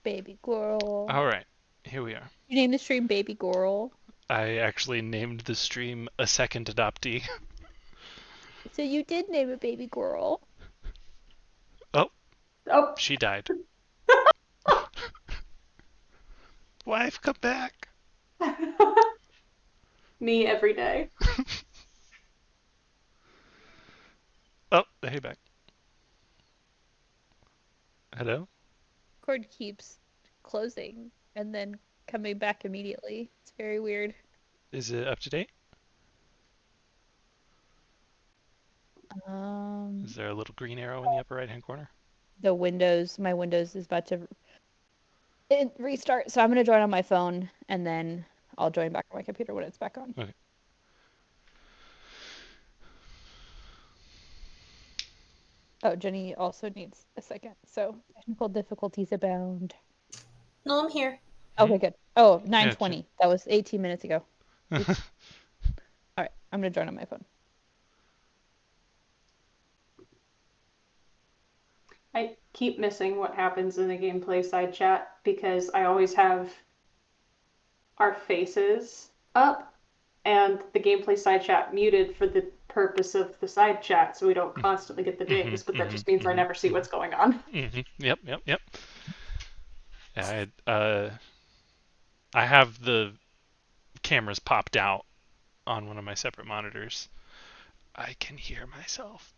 Baby girl. All right, here we are. You named the stream Baby Girl. I actually named the stream a second adoptee. So you did name it Baby Girl. Oh, Oh, she died. Wife, come back. me every day. Oh, hey, back. Hello? Cord keeps closing and then coming back immediately. It's very weird. Is it up to date? Is there a little green arrow in the upper right-hand corner? My Windows is about to restart, so I'm gonna join on my phone and then I'll join back on my computer when it's back on. Okay. Oh, Jenny also needs a second, so technical difficulties abound. No, I'm here. Okay, good. Oh, 9:20. That was 18 minutes ago. All right, I'm gonna join on my phone. I keep missing what happens in the gameplay side chat because I always have our faces up and the gameplay side chat muted for the purpose of the side chat so we don't constantly get the dings, but that just means I never see what's going on. Yep. Yeah, I have the cameras popped out on one of my separate monitors. I can hear myself.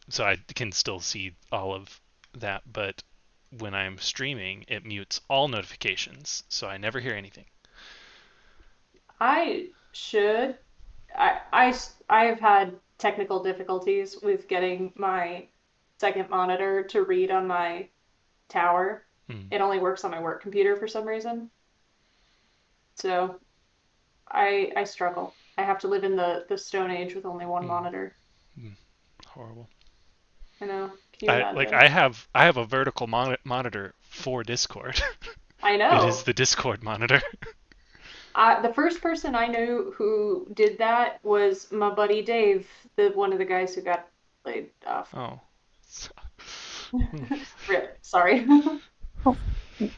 So I can still see all of that, but when I'm streaming, it mutes all notifications, so I never hear anything. I should. I've had technical difficulties with getting my second monitor to read on my tower. It only works on my work computer for some reason. So I struggle. I have to live in the Stone Age with only one monitor. Horrible. I know. Can you imagine? I have a vertical monitor for Discord. I know. It is the Discord monitor. The first person I knew who did that was my buddy Dave, one of the guys who got laid off. Oh. Rip. Sorry.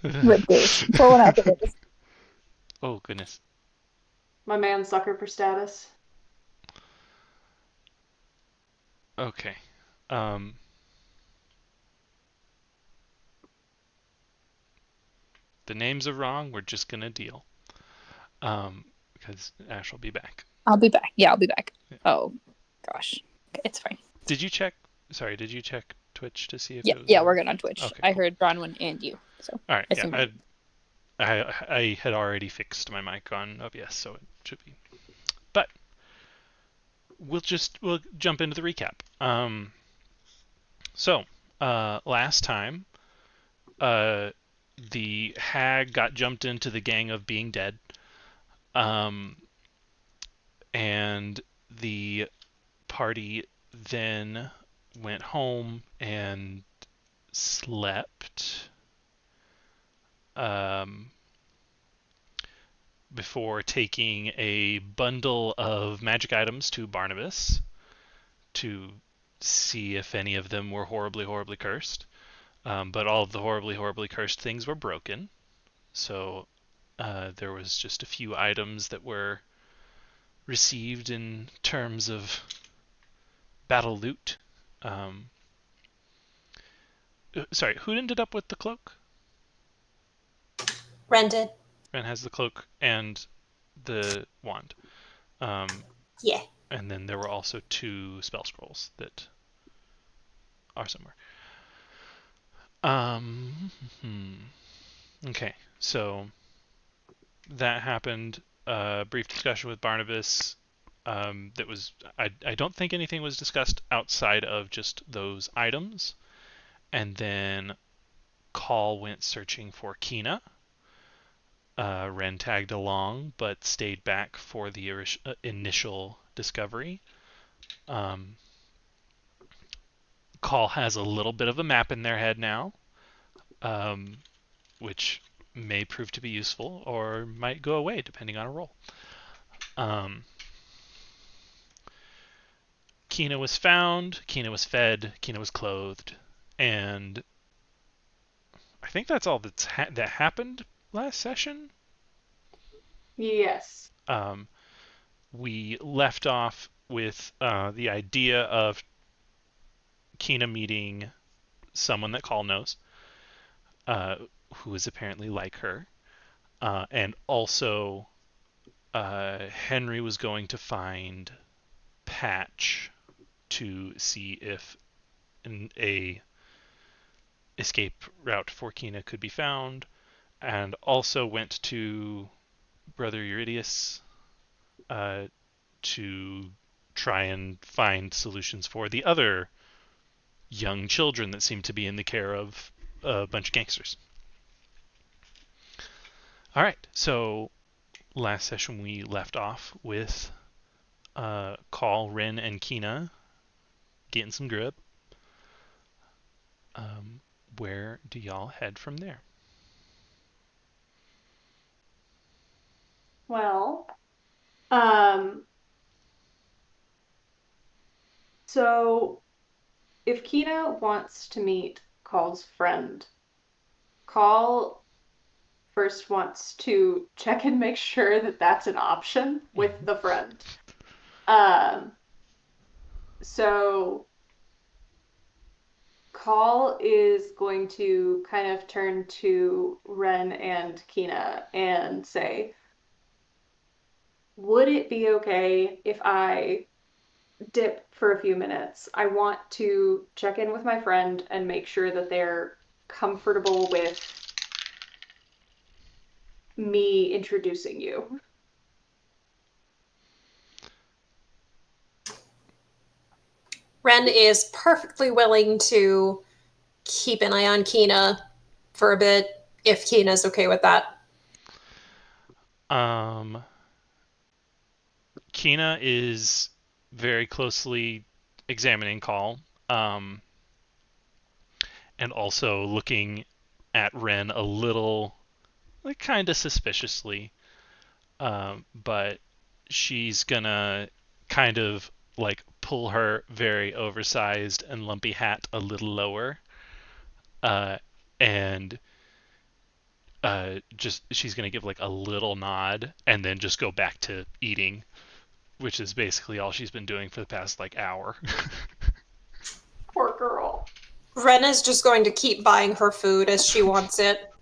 Rip Dave. Pull it out the Dave. Oh goodness. My man sucker for status. Okay. The names are wrong. We're just gonna deal. Because Ash will be back. I'll be back. Yeah, I'll be back. Yeah. Oh, gosh. Okay, it's fine. Did you check Twitch to see if it was... Yeah, we're good on Twitch. Okay, I heard Bronwyn and you. So all right, yeah. I had already fixed my mic on OBS, so it should be. But we'll jump into the recap. So last time, the hag got jumped into the gang of being dead, and the party then went home and slept before taking a bundle of magic items to Barnabas to see if any of them were horribly, horribly cursed. But all of the horribly, horribly cursed things were broken. So there was just a few items that were received in terms of battle loot. Sorry, who ended up with the cloak? Ren did. Ren has the cloak and the wand. Yeah. And then there were also 2 spell scrolls that are somewhere. Okay, so that happened. Brief discussion with Barnabas. That was I don't think anything was discussed outside of just those items. And then Call went searching for Kina. Ren tagged along, but stayed back for the initial discovery. Call has a little bit of a map in their head now, which may prove to be useful or might go away depending on a roll. Kina was found, Kina was fed, Kina was clothed, and think that's all that happened last session. Yes. We left off with the idea of Kina meeting someone that Call knows, who is apparently like her, and also Henry was going to find Patch to see if a escape route for Kina could be found, and also went to Brother Eurydius to try and find solutions for the other young children that seem to be in the care of a bunch of gangsters. All right, so last session we left off with Call, Ren, and Kina getting some grub. Where do y'all head from there? Well, so if Kina wants to meet Call's friend, Call first wants to check and make sure that that's an option with the friend. So Call is going to kind of turn to Ren and Kina and say, would it be okay if I dip for a few minutes? I want to check in with my friend and make sure that they're comfortable with me introducing you. Ren is perfectly willing to keep an eye on Kina for a bit, if Kina's okay with that. Kina is very closely examining Call, and also looking at Ren a little, like, kind of suspiciously. But she's gonna kind of like pull her very oversized and lumpy hat a little lower, and just she's gonna give like a little nod and then just go back to eating, which is basically all she's been doing for the past like hour. Poor girl. Ren is just going to keep buying her food as she wants it.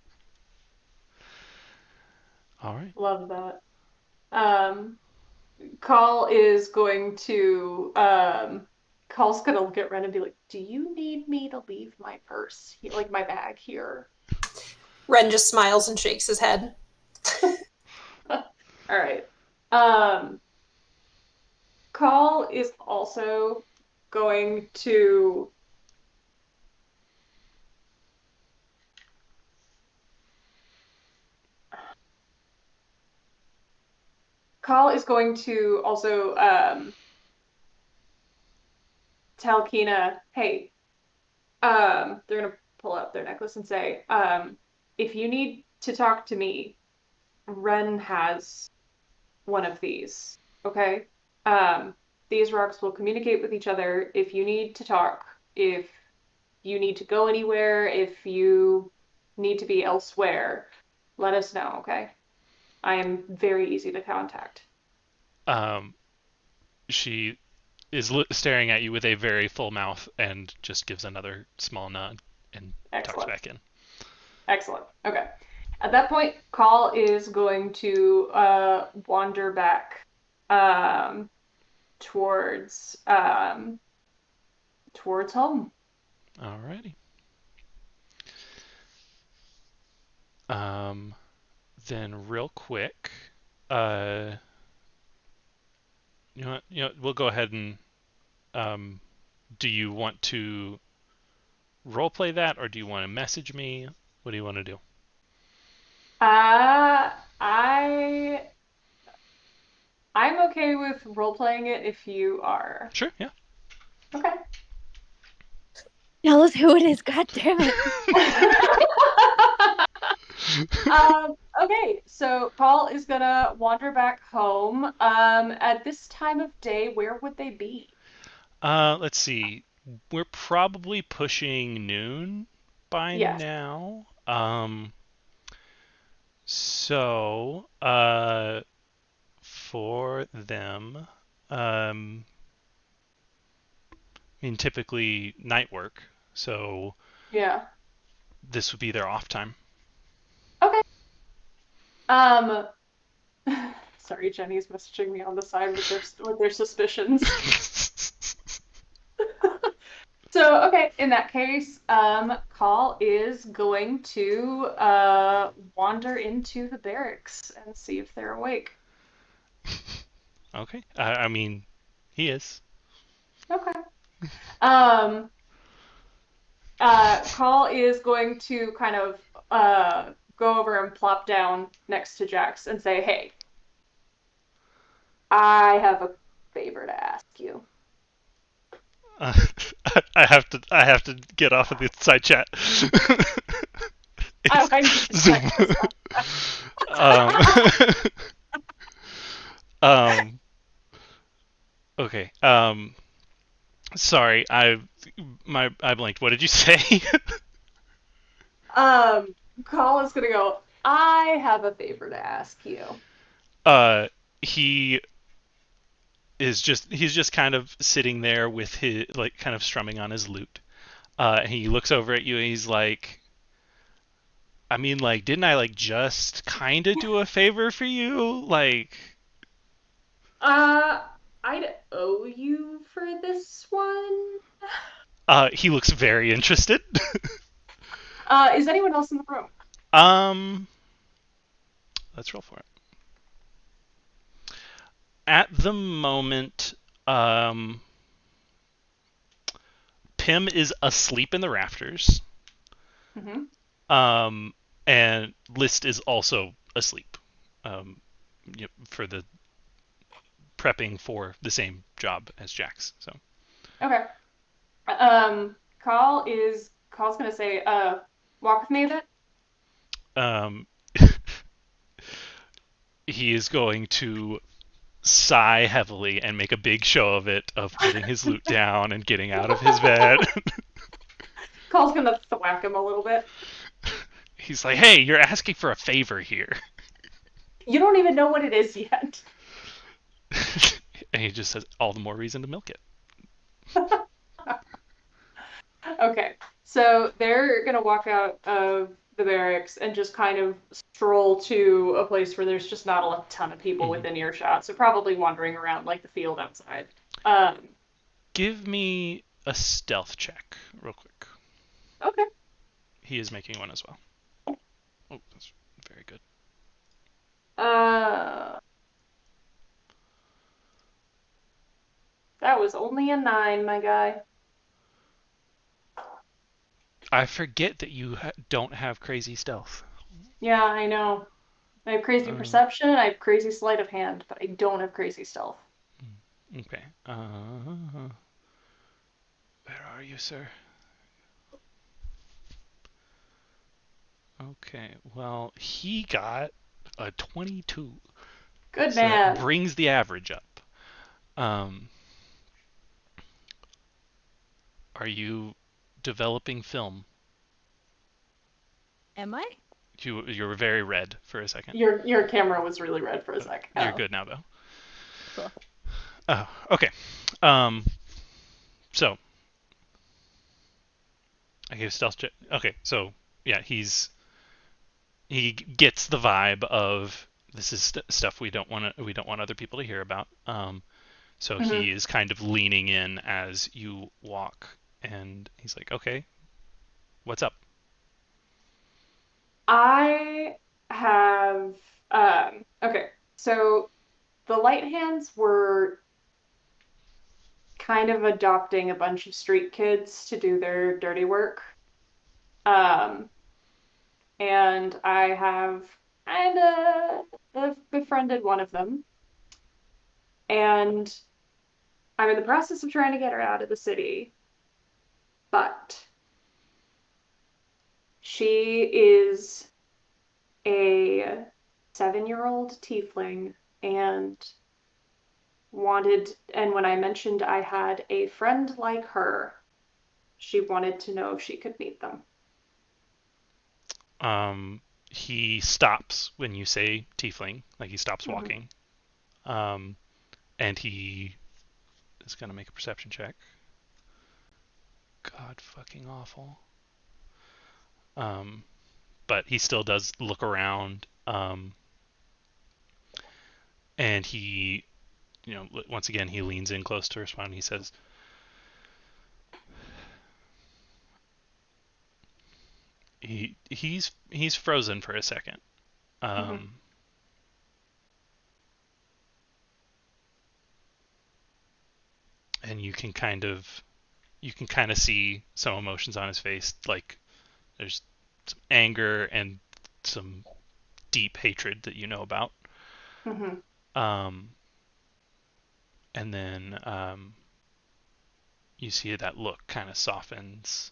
All right. Love that. Call is going to Call's gonna look at Ren and be like, do you need me to leave my purse here, like my bag here? Ren just smiles and shakes his head. All right. Call is also going to also tell Kina, hey, they're gonna pull up their necklace and say, if you need to talk to me, Ren has one of these. Okay? These rocks will communicate with each other if you need to talk, if you need to go anywhere, if you need to be elsewhere, let us know, okay? I am very easy to contact. She is staring at you with a very full mouth and just gives another small nod and tucks back in. Excellent. Okay. At that point, Call is going to wander back towards home. Alrighty. Then real quick, you know, we'll go ahead and do you want to roleplay that, or do you want to message me? What do you want to do? I'm okay with role-playing it if you are. Sure, yeah. Okay. Tell us who it is, god damn it. Okay, so Paul is gonna wander back home. At this time of day, where would they be? Let's see. We're probably pushing noon by now. So, for them, I mean, typically night work, so Yeah. this would be their off time. Okay. Um, sorry, Jenny's messaging me on the side with their suspicions. So, okay, in that case, Call is going to wander into the barracks and see if they're awake. Okay. I mean, he is. Okay. Call is going to kind of go over and plop down next to Jax and say, "Hey, I have a favor to ask you." Uh, I have to get off of the side chat. I need to Zoom. check this um, okay. Sorry, I blinked. What did you say? Call is gonna go, "I have a favor to ask you." He he's just kind of sitting there with his like kind of strumming on his lute. And he looks over at you and he's like, I mean, like, didn't I like just kind of do a favor for you? Like, I'd owe you for this one. he looks very interested. Is anyone else in the room? um, let's roll for it. At the moment, Pim is asleep in the rafters. Mm-hmm. And List is also asleep. For the prepping for the same job as Jax. So. Okay. Call's gonna say, walk with me a bit. Um, he is going to sigh heavily and make a big show of it, of putting his lute down and getting out of his bed. Call's gonna thwack him a little bit. He's like, hey, you're asking for a favor here. You don't even know what it is yet. And he just says, all the more reason to milk it. Okay, so they're gonna walk out of the barracks and just kind of stroll to a place where there's just not a ton of people within earshot, so probably wandering around like the field outside. Give me a stealth check real quick. Okay. He is making one as well. Oh, that's very good. That was only a 9, my guy. I forget that you don't have crazy stealth. Yeah, I know. I have crazy perception, I have crazy sleight of hand, but I don't have crazy stealth. Okay. Where are you, sir? Okay, well, he got a 22. Good so man. That brings the average up. Are you developing film? Am I? You were very red for a second. Your camera was really red for a sec. You're good now, though. Cool. Oh, okay. So I gave stealth check. Okay, so yeah, he gets the vibe of this is stuff we don't want other people to hear about. So he is kind of leaning in as you walk, and he's like, "Okay, what's up?" I have okay, so the light hands were kind of adopting a bunch of street kids to do their dirty work. And I have kind of befriended one of them. And I'm in the process of trying to get her out of the city. But she is a 7-year-old tiefling and when I mentioned I had a friend like her, she wanted to know if she could meet them. He stops when you say tiefling, like he stops walking. And he is going to make a perception check. God fucking awful. But he still does look around. And he, once again, he leans in close to respond. He says, he's frozen for a second. And you can kind of see some emotions on his face, like there's some anger and some deep hatred that you know about. And then you see that look kind of softens,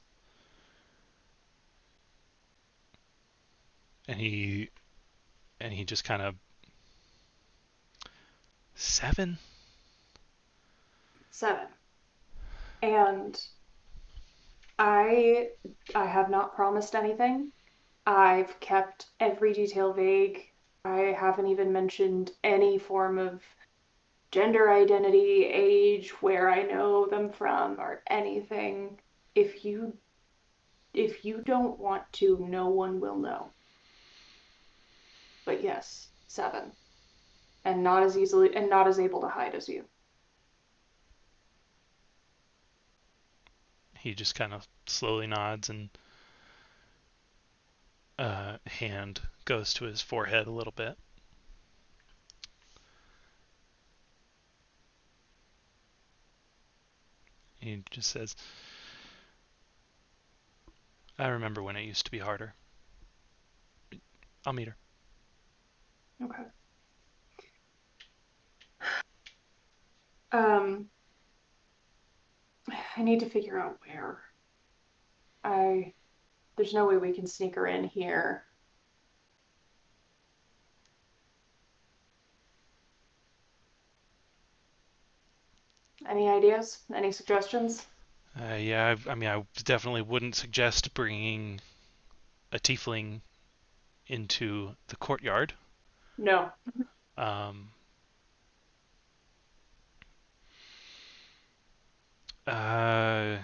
and he just kind of 7. And I have not promised anything. I've kept every detail vague. I haven't even mentioned any form of gender identity, age, where I know them from, or anything. If you don't want to, no one will know. But yes, 7. And not as able to hide as you. He just kind of slowly nods, and hand goes to his forehead a little bit. He just says, I remember when it used to be harder. I'll meet her. Okay. I need to figure out where. There's no way we can sneak her in here. Any ideas? Any suggestions? Yeah, I definitely wouldn't suggest bringing a tiefling into the courtyard. No. Are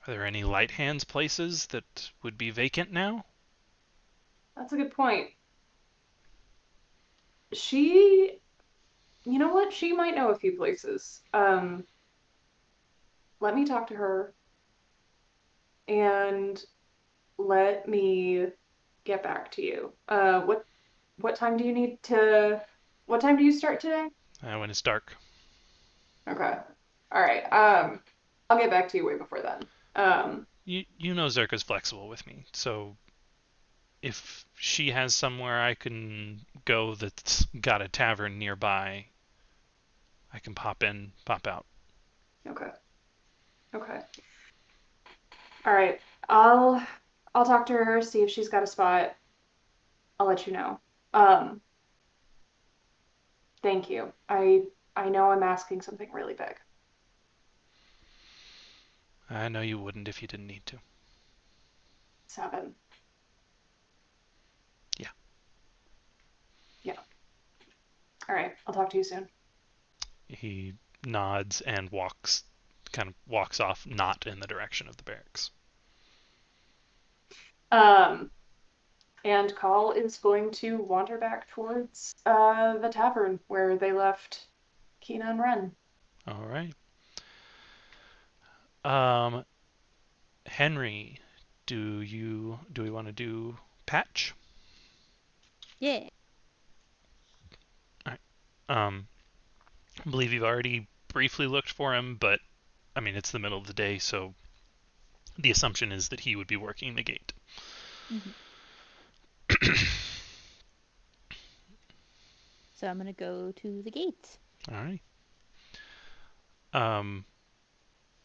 there any light hands places that would be vacant now? That's a good point. You know what? She might know a few places. Let me talk to her and let me get back to you. What time do you need to, what time do you start today? When it's dark. Okay. All right. I'll get back to you way before then. You know Zerka's flexible with me, so if she has somewhere I can go that's got a tavern nearby, I can pop in, pop out. Okay. Okay. All right. I'll talk to her, see if she's got a spot. I'll let you know. Thank you. I know I'm asking something really big. I know you wouldn't if you didn't need to. 7. Yeah. Yeah. All right. I'll talk to you soon. He nods and kind of walks off, not in the direction of the barracks. And Call is going to wander back towards the tavern where they left Kina and Ren. All right. Henry, do we want to do patch? Yeah. All right. I believe you've already briefly looked for him, but I mean it's the middle of the day, so the assumption is that he would be working the gate. Mm-hmm. So I'm gonna go to the gate. All right.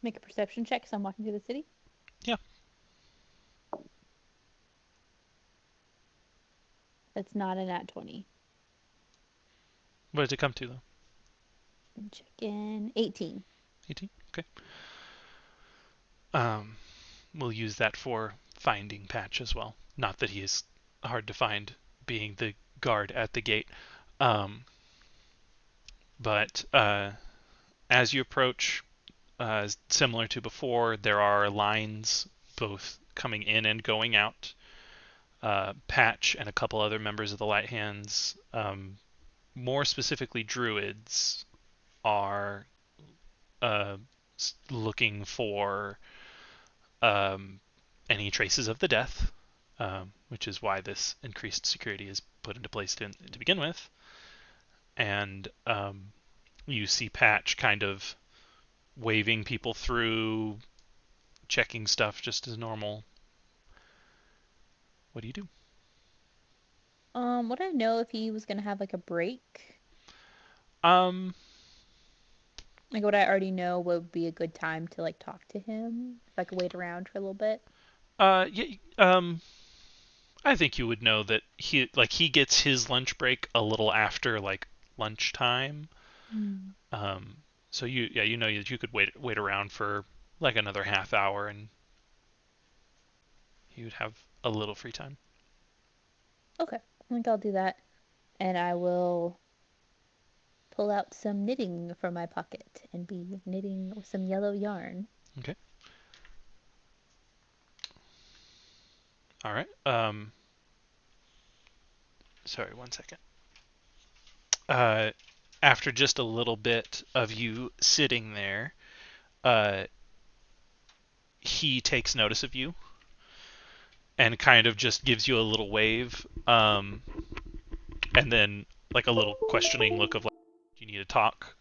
Make a perception check because I'm walking through the city. Yeah. That's not a nat 20. What did it come to though? Check in 18. 18. Okay. we'll use that for finding Patch as well. Not that he is hard to find, being the guard at the gate. But as you approach, similar to before, there are lines both coming in and going out. Patch and a couple other members of the Light Hands, more specifically druids, are looking for any traces of the death, which is why this increased security is put into place to begin with. And you see Patch kind of waving people through, checking stuff just as normal. What do you do? Would I know if he was gonna have like a break? Like, would I already know what would be a good time to like talk to him if I could wait around for a little bit? Yeah. I think you would know that he gets his lunch break a little after like lunchtime. So you know that you could wait around for like another half hour and he would have a little free time. Okay, I think I'll do that, and I will pull out some knitting from my pocket and be knitting with some yellow yarn. Okay. All right. Sorry, 1 second. After just a little bit of you sitting there, he takes notice of you and kind of just gives you a little wave, and then like a little questioning look of like, "Do you need to talk?"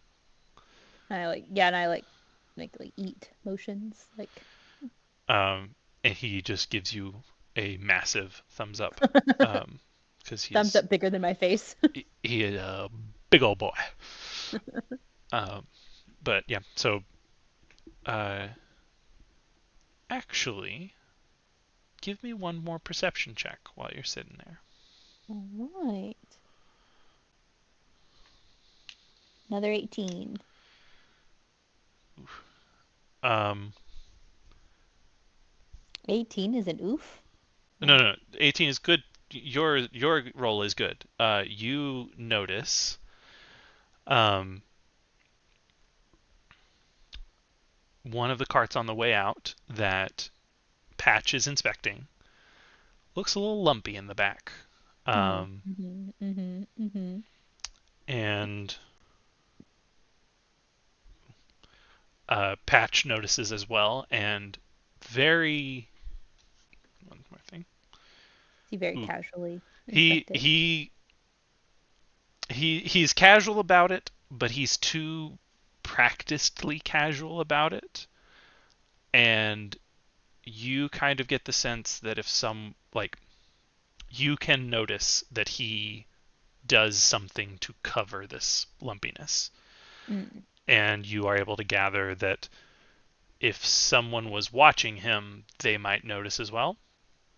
And I like make like eat motions, like. And he just gives you a massive thumbs up, because he's thumbs up bigger than my face. he is a big old boy. But yeah, so actually, give me one more perception check while you're sitting there. All right. Another 18. Oof. 18 is an oof? No. 18 is good. Your roll is good. You notice one of the carts on the way out that Patch is inspecting looks a little lumpy in the back. And Patch notices as well, and one more thing. He very casually. He's casual about it, but he's too practicedly casual about it, and you kind of get the sense that you can notice that he does something to cover this lumpiness. And you are able to gather that if someone was watching him, they might notice as well.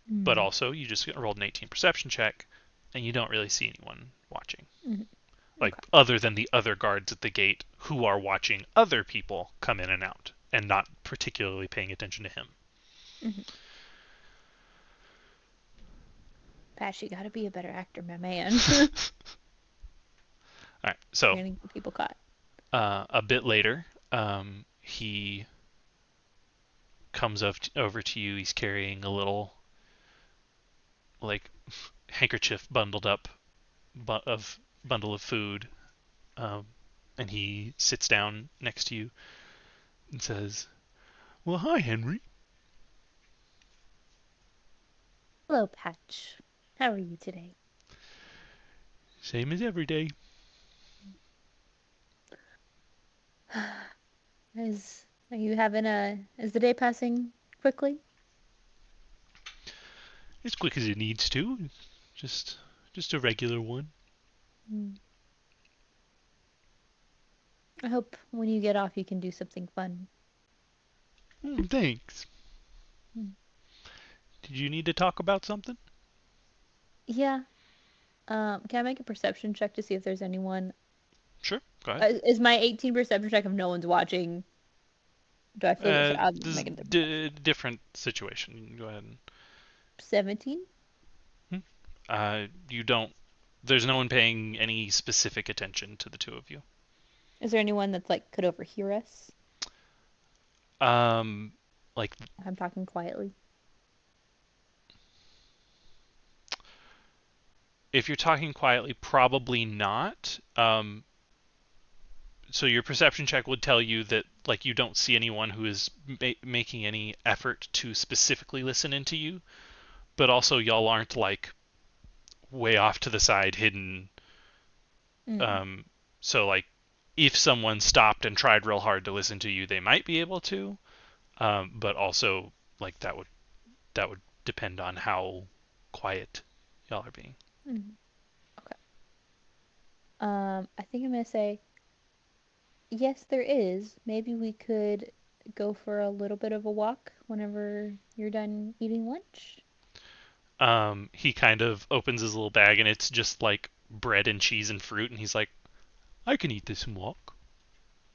But also, you just rolled an 18 perception check, and you don't really see anyone watching. Other than the other guards at the gate who are watching other people come in and out and not particularly paying attention to him. Patch, you gotta be a better actor, my man. All right, so you're gonna get people caught. A bit later, he comes over to you. He's carrying a little handkerchief bundled up bundle of food, and he sits down next to you and says, "Well, hi, Henry." Hello, Patch. How are you today? Same as every day. Is the day passing quickly? As quick as it needs to. Just a regular one. I hope when you get off you can do something fun. Thanks. Did you need to talk about something? Yeah. Can I make a perception check to see if there's anyone? Sure, go ahead. Is my 18 perception check if no one's watching Do I feel this? I'll This make is a different guess. different situation. You can go ahead and. 17? You don't. There's no one paying any specific attention to the two of you. Is there anyone that's like could overhear us? Like I'm talking quietly. if you're talking quietly, probably not. So your perception check would tell you that like you don't see anyone who is making any effort to specifically listen into you, but also y'all aren't like way off to the side hidden. Mm. Um, so like if someone stopped and tried real hard to listen to you, they might be able to. But also like that would depend on how quiet y'all are being. Mm. Okay. I think I'm gonna say yes, there is. Maybe we could go for a little bit of a walk whenever you're done eating lunch. He kind of opens his little bag and it's just like bread and cheese and fruit, and he's like, I can eat this and walk.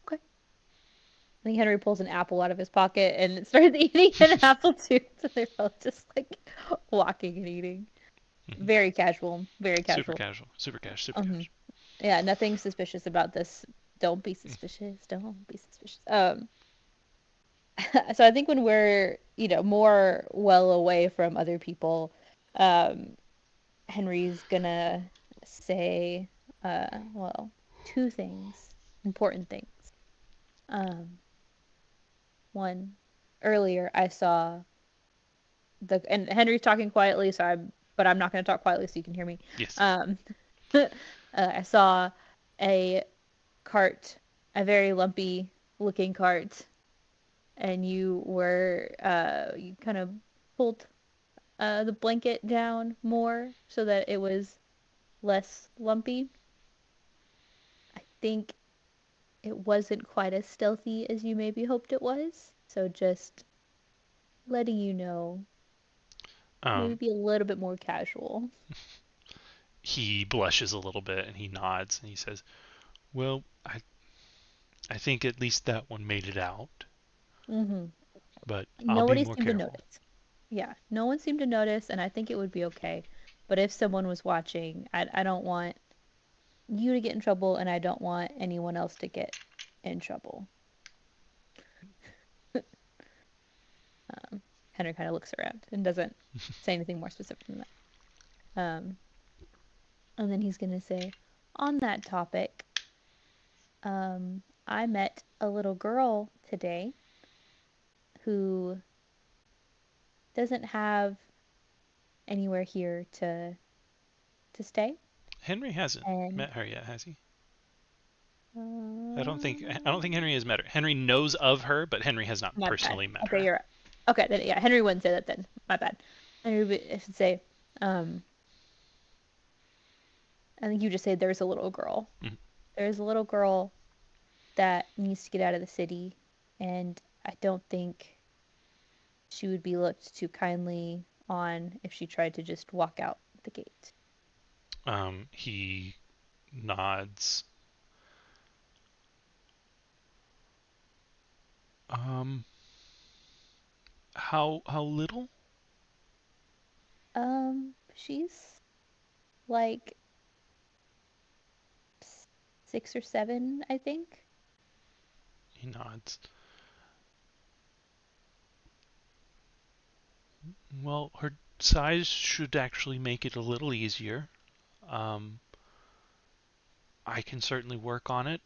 Okay. I think Henry pulls an apple out of his pocket and starts eating an apple too. So they're both just like walking and eating. Very casual. Very Super casual. casual. Super cash. Super Um, cash. yeah, nothing suspicious about this. Don't be suspicious. Don't be suspicious. So I think when we're, more well away from other people, um, Henry's gonna say, well, two things, important things. Um, One, earlier I saw and Henry's talking quietly, but I'm not gonna talk quietly so you can hear me. Yes. Um, I saw a cart, a very lumpy looking cart, and you kind of pulled the blanket down more so that it was less lumpy. I think it wasn't quite as stealthy as you maybe hoped it was. So just letting you know, maybe Um, be a little bit more casual. he blushes a little bit and he nods and he says, "Well, I think at least that one made it out, Hmm. but I'll be Nobody more seemed to careful." notice. Yeah, no one seemed to notice, and I think it would be okay. But if someone was watching, I don't want you to get in trouble, and I don't want anyone else to get in trouble. Henry kind of looks around and doesn't say anything more specific than that. Um, and then he's gonna say, on that topic, I met a little girl today who doesn't have anywhere here to stay, Henry hasn't and met her yet, has he? I don't think uh, Henry has met her. Henry knows of her, but Henry has not my bad. personally met Okay, her. you're right. Okay, then yeah, Henry wouldn't say that then. My bad. I should say, um, I think you just say there's a little girl. Mhm. There's a little girl that needs to get out of the city, and I don't think she would be looked too kindly on if she tried to just walk out the gate. He nods. Um, how little? She's like 6 or 7, I think. He nods. Well, her size should actually make it a little easier. Um, I can certainly work on it.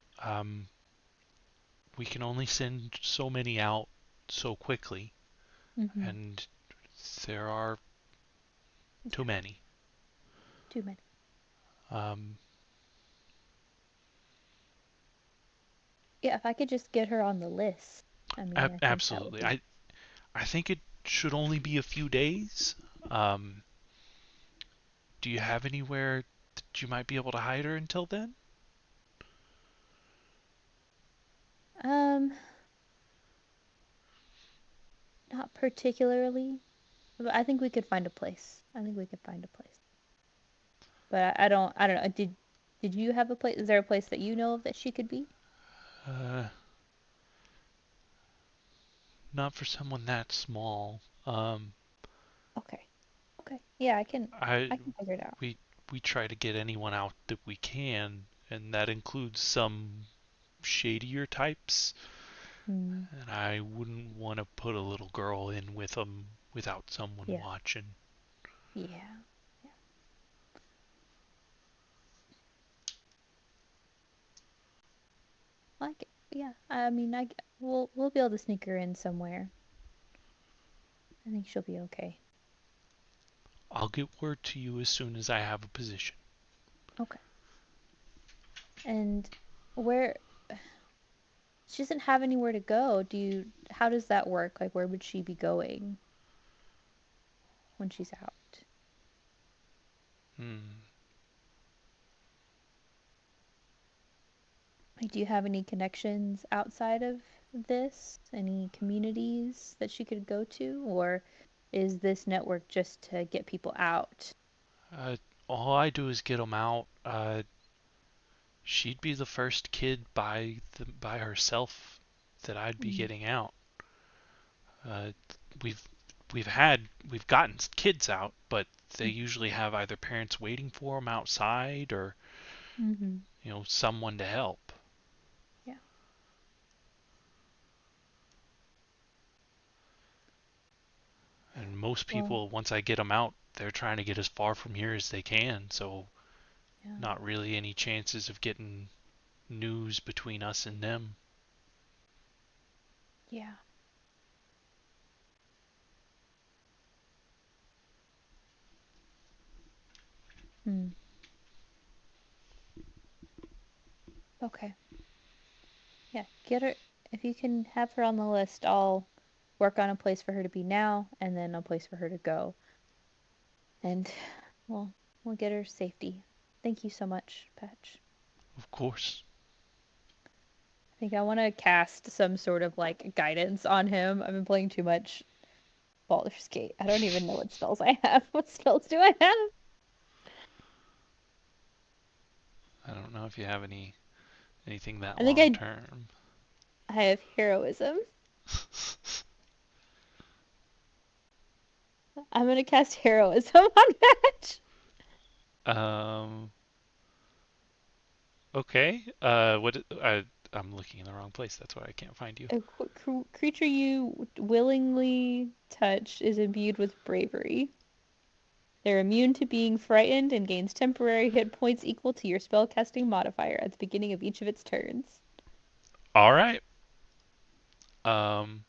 We can only send so many out so quickly, Mm-hmm. and there are too Yeah, many. too many. Um, Yeah, if I could just get her on the list, I mean, I think that would absolutely. be. I think it should only be a few days. Um, do you have anywhere that you might be able to hide her until then? Um, Not particularly, but I think we could find a place. I think we could find a place. But I don't know. Did you have a place? Is there a place that you know of that she could be? Uh, not for someone that small. Okay. Okay. Yeah, I I can figure it out. we we try to get anyone out that we can, and that includes some shadier types. Hmm. And I wouldn't want to put a little girl in with them without someone Yeah. watching. Yeah. Yeah. Like yeah. I mean, we'll be able to sneak her in somewhere. I think she'll be okay. I'll get word to you as soon as I have a position. Okay. And where she doesn't have anywhere to go. How does that work? Like where would she be going when she's out? Hmm. Like do you have any connections outside of this? Any communities that she could go to? Or is this network just to get people out? Uh, all I do is get them out. She'd be the first kid by herself that I'd be Mm, getting out. Uh, we've we've gotten kids out, but they mm, usually have either parents waiting for them outside or mm-hmm. someone to help. Yeah. And most Well, people, once I get them out, they're trying to get as far from here as they can. So yeah. not really any chances of getting news between us and them. Yeah. Hmm. Okay. Yeah. Get her if you can have her on the list, I'll work on a place for her to be now and then a place for her to go. And we'll get her safety. Thank you so much, Patch. Of course. I think I want to cast some sort of like guidance on him. I've been playing too much Baldur's Gate. I don't even know what spells I have. What spells do I have? I don't know if you have anything that I think long term. I have heroism. I'm gonna cast heroism on Patch. um. Okay. What? I'm looking in the wrong place. That's why I can't find you. A creature you willingly touch is imbued with bravery. They're immune to being frightened and gains temporary hit points equal to your spellcasting modifier at the beginning of each of its turns. All right. Um.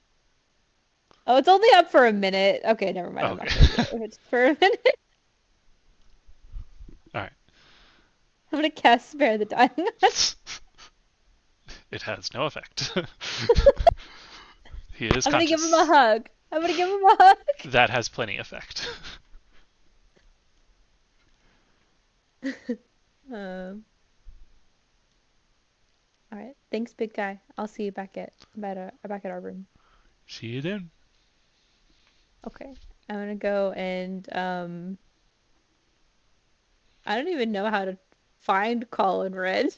Oh, it's only up for a minute. Okay, never mind. I'm not gonna do Okay. it if it's for a minute. All right. I'm gonna cast Spare the Dying on. It has no effect. He is I'm gonna give him a conscious. hug. I'm gonna give him a hug. That has plenty effect. Um, all right. Thanks, big guy. I'll see you back at our room. See you then. Okay. I'm gonna go and I don't even know how to find Colin Red.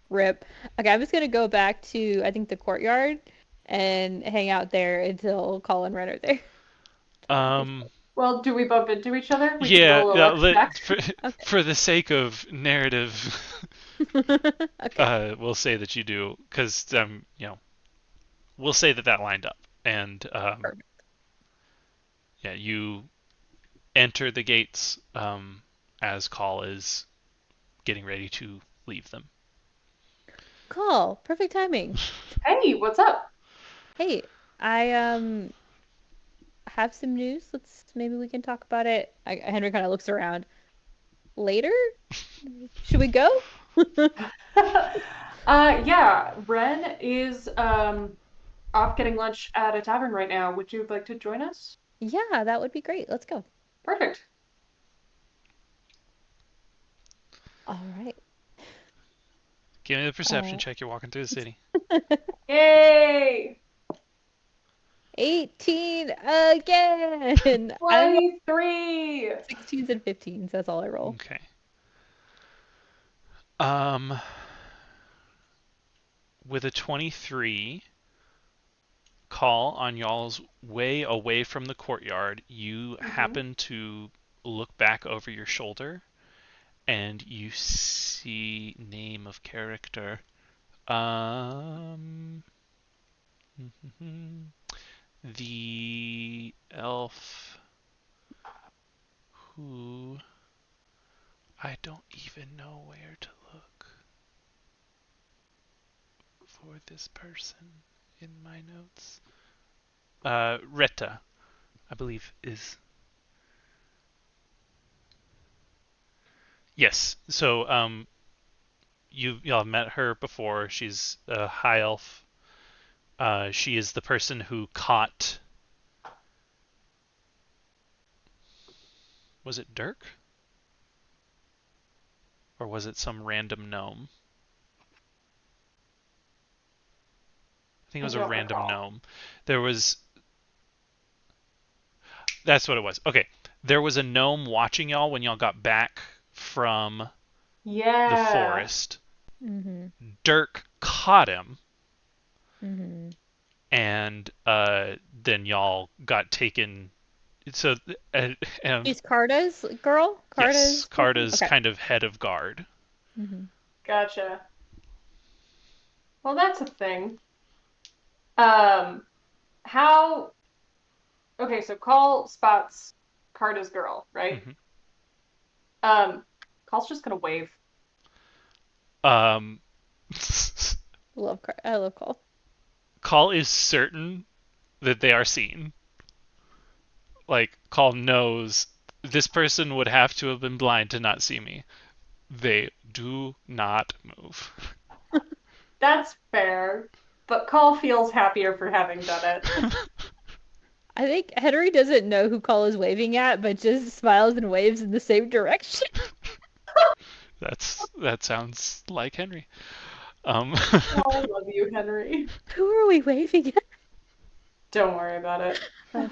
Rip. Okay, I'm just gonna go back to I think the courtyard and hang out there until Colin Red are there. Um. Well, do we bump into each other? We can Yeah. roll a luck check. For for the sake of narrative, Okay. we'll say that you do, because we'll say that that lined up, and Perfect. yeah, you enter the gates as Call is getting ready to leave them. Call. Perfect timing. Hey, what's up? Hey, I have some news. Maybe we can talk about it. Henry kind of looks around. Later? Should we go? Yeah, Ren is off getting lunch at a tavern right now. Would you like to join us? Yeah, that would be great. Let's go. Perfect. All right. Give me the perception Uh, check. You're walking through the city. Yay! 18 again. I don't know. 23! 16s and 15s. That's all I roll. Okay. Um, with a 23, Call, on y'all's way away from the courtyard, you Mm-hmm. happen to look back over your shoulder and you see name of character. Um, the elf who I don't even know where to look for this person in my notes. Retta, I believe is yes. So y'all have met her before. She's a high elf. She is the person who caught. Was it Dirk? Or was it some random gnome? I think it I was a don't random recall. gnome. There was. That's what it was. Okay. There was a gnome watching y'all when y'all got back from the Yeah. forest. Mm-hmm. Dirk caught him, Mm-hmm. and then y'all got taken. So, uh, um, She's Carta's girl? yes, Carta's girlfriend? Carta's Okay. kind of head of guard. Mm-hmm. Gotcha. Well, that's a thing. Um, how? Okay, so Call spots Carta's girl, right? Mm-hmm. Um, Call's just gonna wave. Um, I love Call. Call is certain that they are seen. Like, Call knows this person would have to have been blind to not see me. They do not move. That's fair, but Call feels happier for having done it. I think Henry doesn't know who Call is waving at, but just smiles and waves in the same direction. That sounds like Henry. Um, Oh, I love you, Henry. Who are we waving at? Don't worry about it. Okay.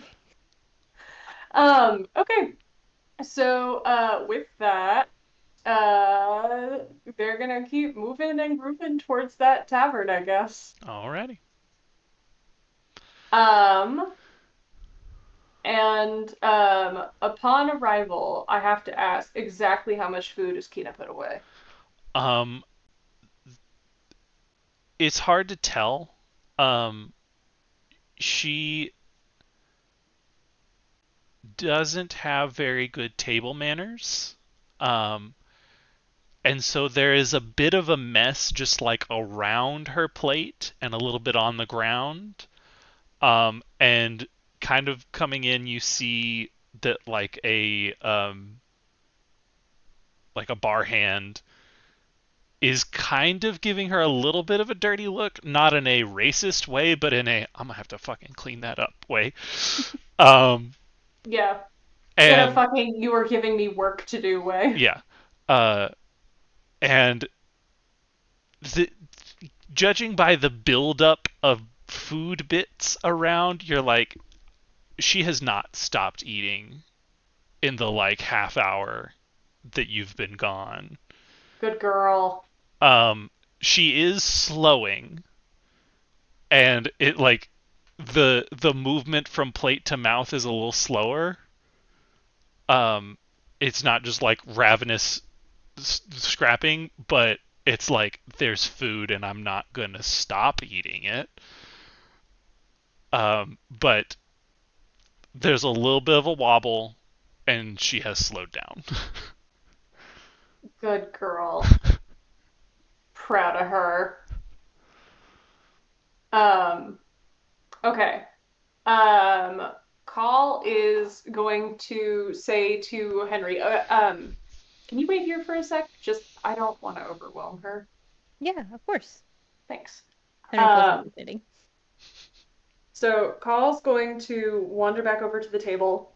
Okay. So, with that, uh, they're gonna keep moving and grooving towards that tavern, I guess. alrighty. Um, and upon arrival, I have to ask exactly how much food is Kina put away. Um, it's hard to tell. Um, she doesn't have very good table manners. Um, and so there is a bit of a mess just like around her plate and a little bit on the ground. And kind of coming in, you see that like a bar hand is kind of giving her a little bit of a dirty look, not in a racist way, but in a I'm gonna have to fucking clean that up way. Um, Yeah, in a and fucking you are giving me work to do way. yeah, uh, and the, judging by the buildup of food bits around, you're like, she has not stopped eating in the like half hour that you've been gone. Good girl. Um, she is slowing, and it like the movement from plate to mouth is a little slower. Um, it's not just like ravenous scrapping, but it's like there's food and I'm not gonna stop eating it. But there's a little bit of a wobble, and she has slowed down. Good girl. Proud of her. Um, okay. Um, Call is going to say to Henry, can you wait here for a sec? Just, I don't want to overwhelm her. Yeah, of course. Thanks. Henry feels Um, intimidating. so Call's going to wander back over to the table,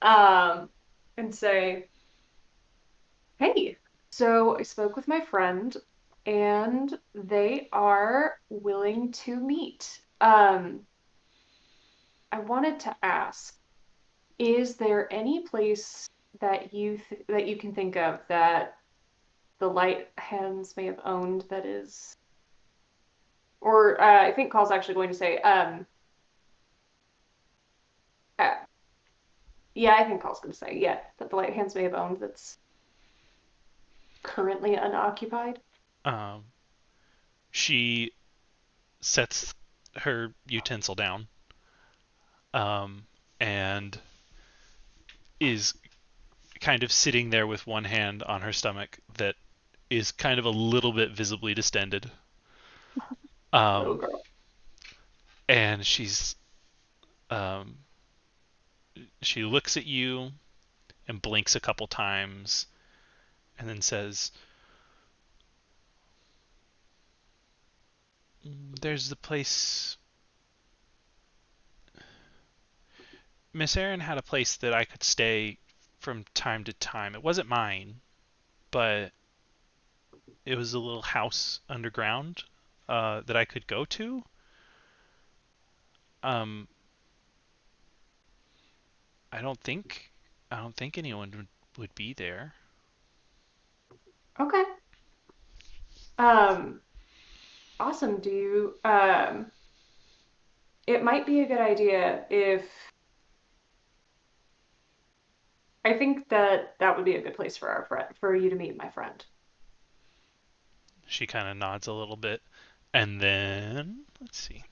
um, and say, hey, so I spoke with my friend and they are willing to meet. I wanted to ask, is there any place that that you can think of that the Light Hands may have owned that is, or I think Call's actually going to say, Yeah, I think Paul's gonna say, yeah, that the light hands may have owned that's currently unoccupied. She sets her utensil down, and is kind of sitting there with one hand on her stomach that is kind of a little bit visibly distended. Oh, Um, girl. and um, she looks at you and blinks a couple times, and then says, "There's the place. Miss Erin had a place that I could stay from time to time. It wasn't mine, but it was a little house underground that I could go to. Um, I don't think anyone would be there." Okay. Um, awesome. It might be a good idea if I think that that would be a good place for our friend, for you to meet my friend. She kind of nods a little bit, and then let's see.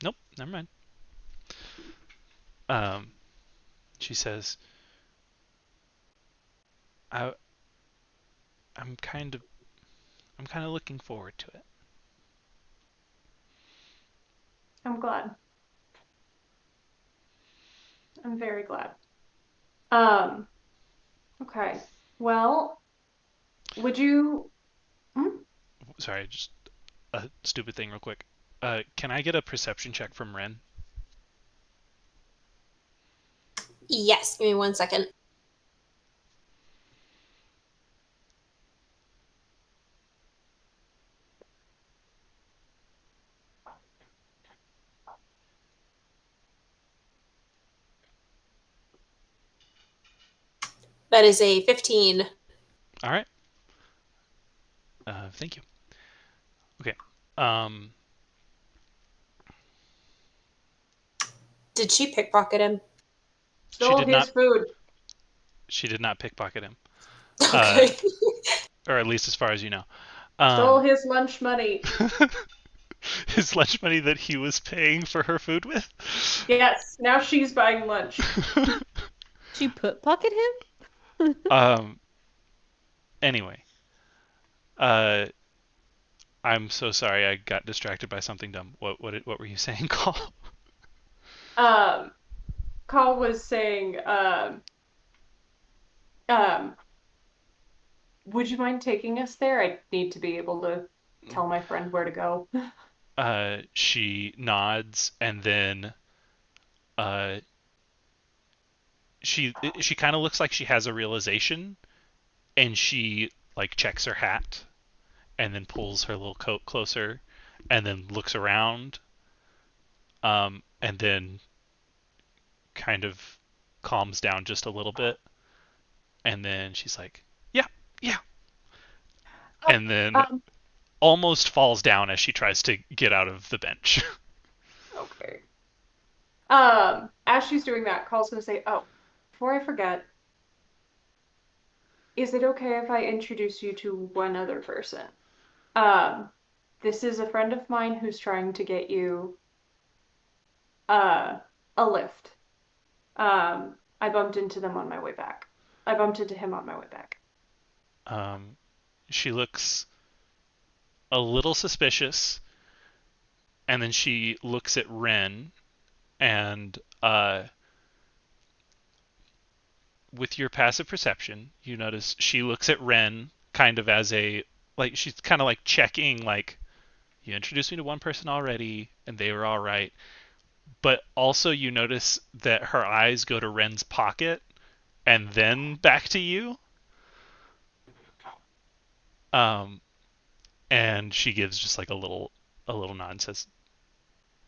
Nope, never mind. Um, she says, I, I'm kind of looking forward to it." I'm glad. I'm very glad. Um, okay. Well, would you? Hmm? Sorry, just a stupid thing real quick. Can I get a perception check from Ren? Yes, give me 1 second. That is a 15. All right. Thank you. Okay. Um, Did she pickpocket him? she Stole did his not. food. She did not pickpocket him, uh, Okay. or at least as far as you know. Stole Um, his lunch money. his lunch money that he was paying for her food with. Yes. Now she's buying lunch. She put pocket him? um. Anyway, uh, I'm so sorry. I got distracted by something dumb. What were you saying, Call? Um, Call was saying, um, would you mind taking us there? I need to be able to tell my friend where to go. She nods, and then uh, she kind of looks like she has a realization, and she like checks her hat, and then pulls her little coat closer, and then looks around, and then kind of calms down just a little bit, and then she's like, "Yeah, yeah," Oh, and then um, almost falls down as she tries to get out of the bench. okay. As she's doing that, Call's gonna say, "Oh, before I forget, is it okay if I introduce you to one other person? Um, this is a friend of mine who's trying to get you uh a lift. I bumped into them on my way back. I bumped into him on my way back." um, she looks a little suspicious, and then she looks at Ren, and with your passive perception, you notice she looks at Ren kind of as a like she's kind of like checking like you introduced me to one person already and they were all right, but also you notice that her eyes go to Ren's pocket and then back to you. Um, and she gives just like a little nod and says,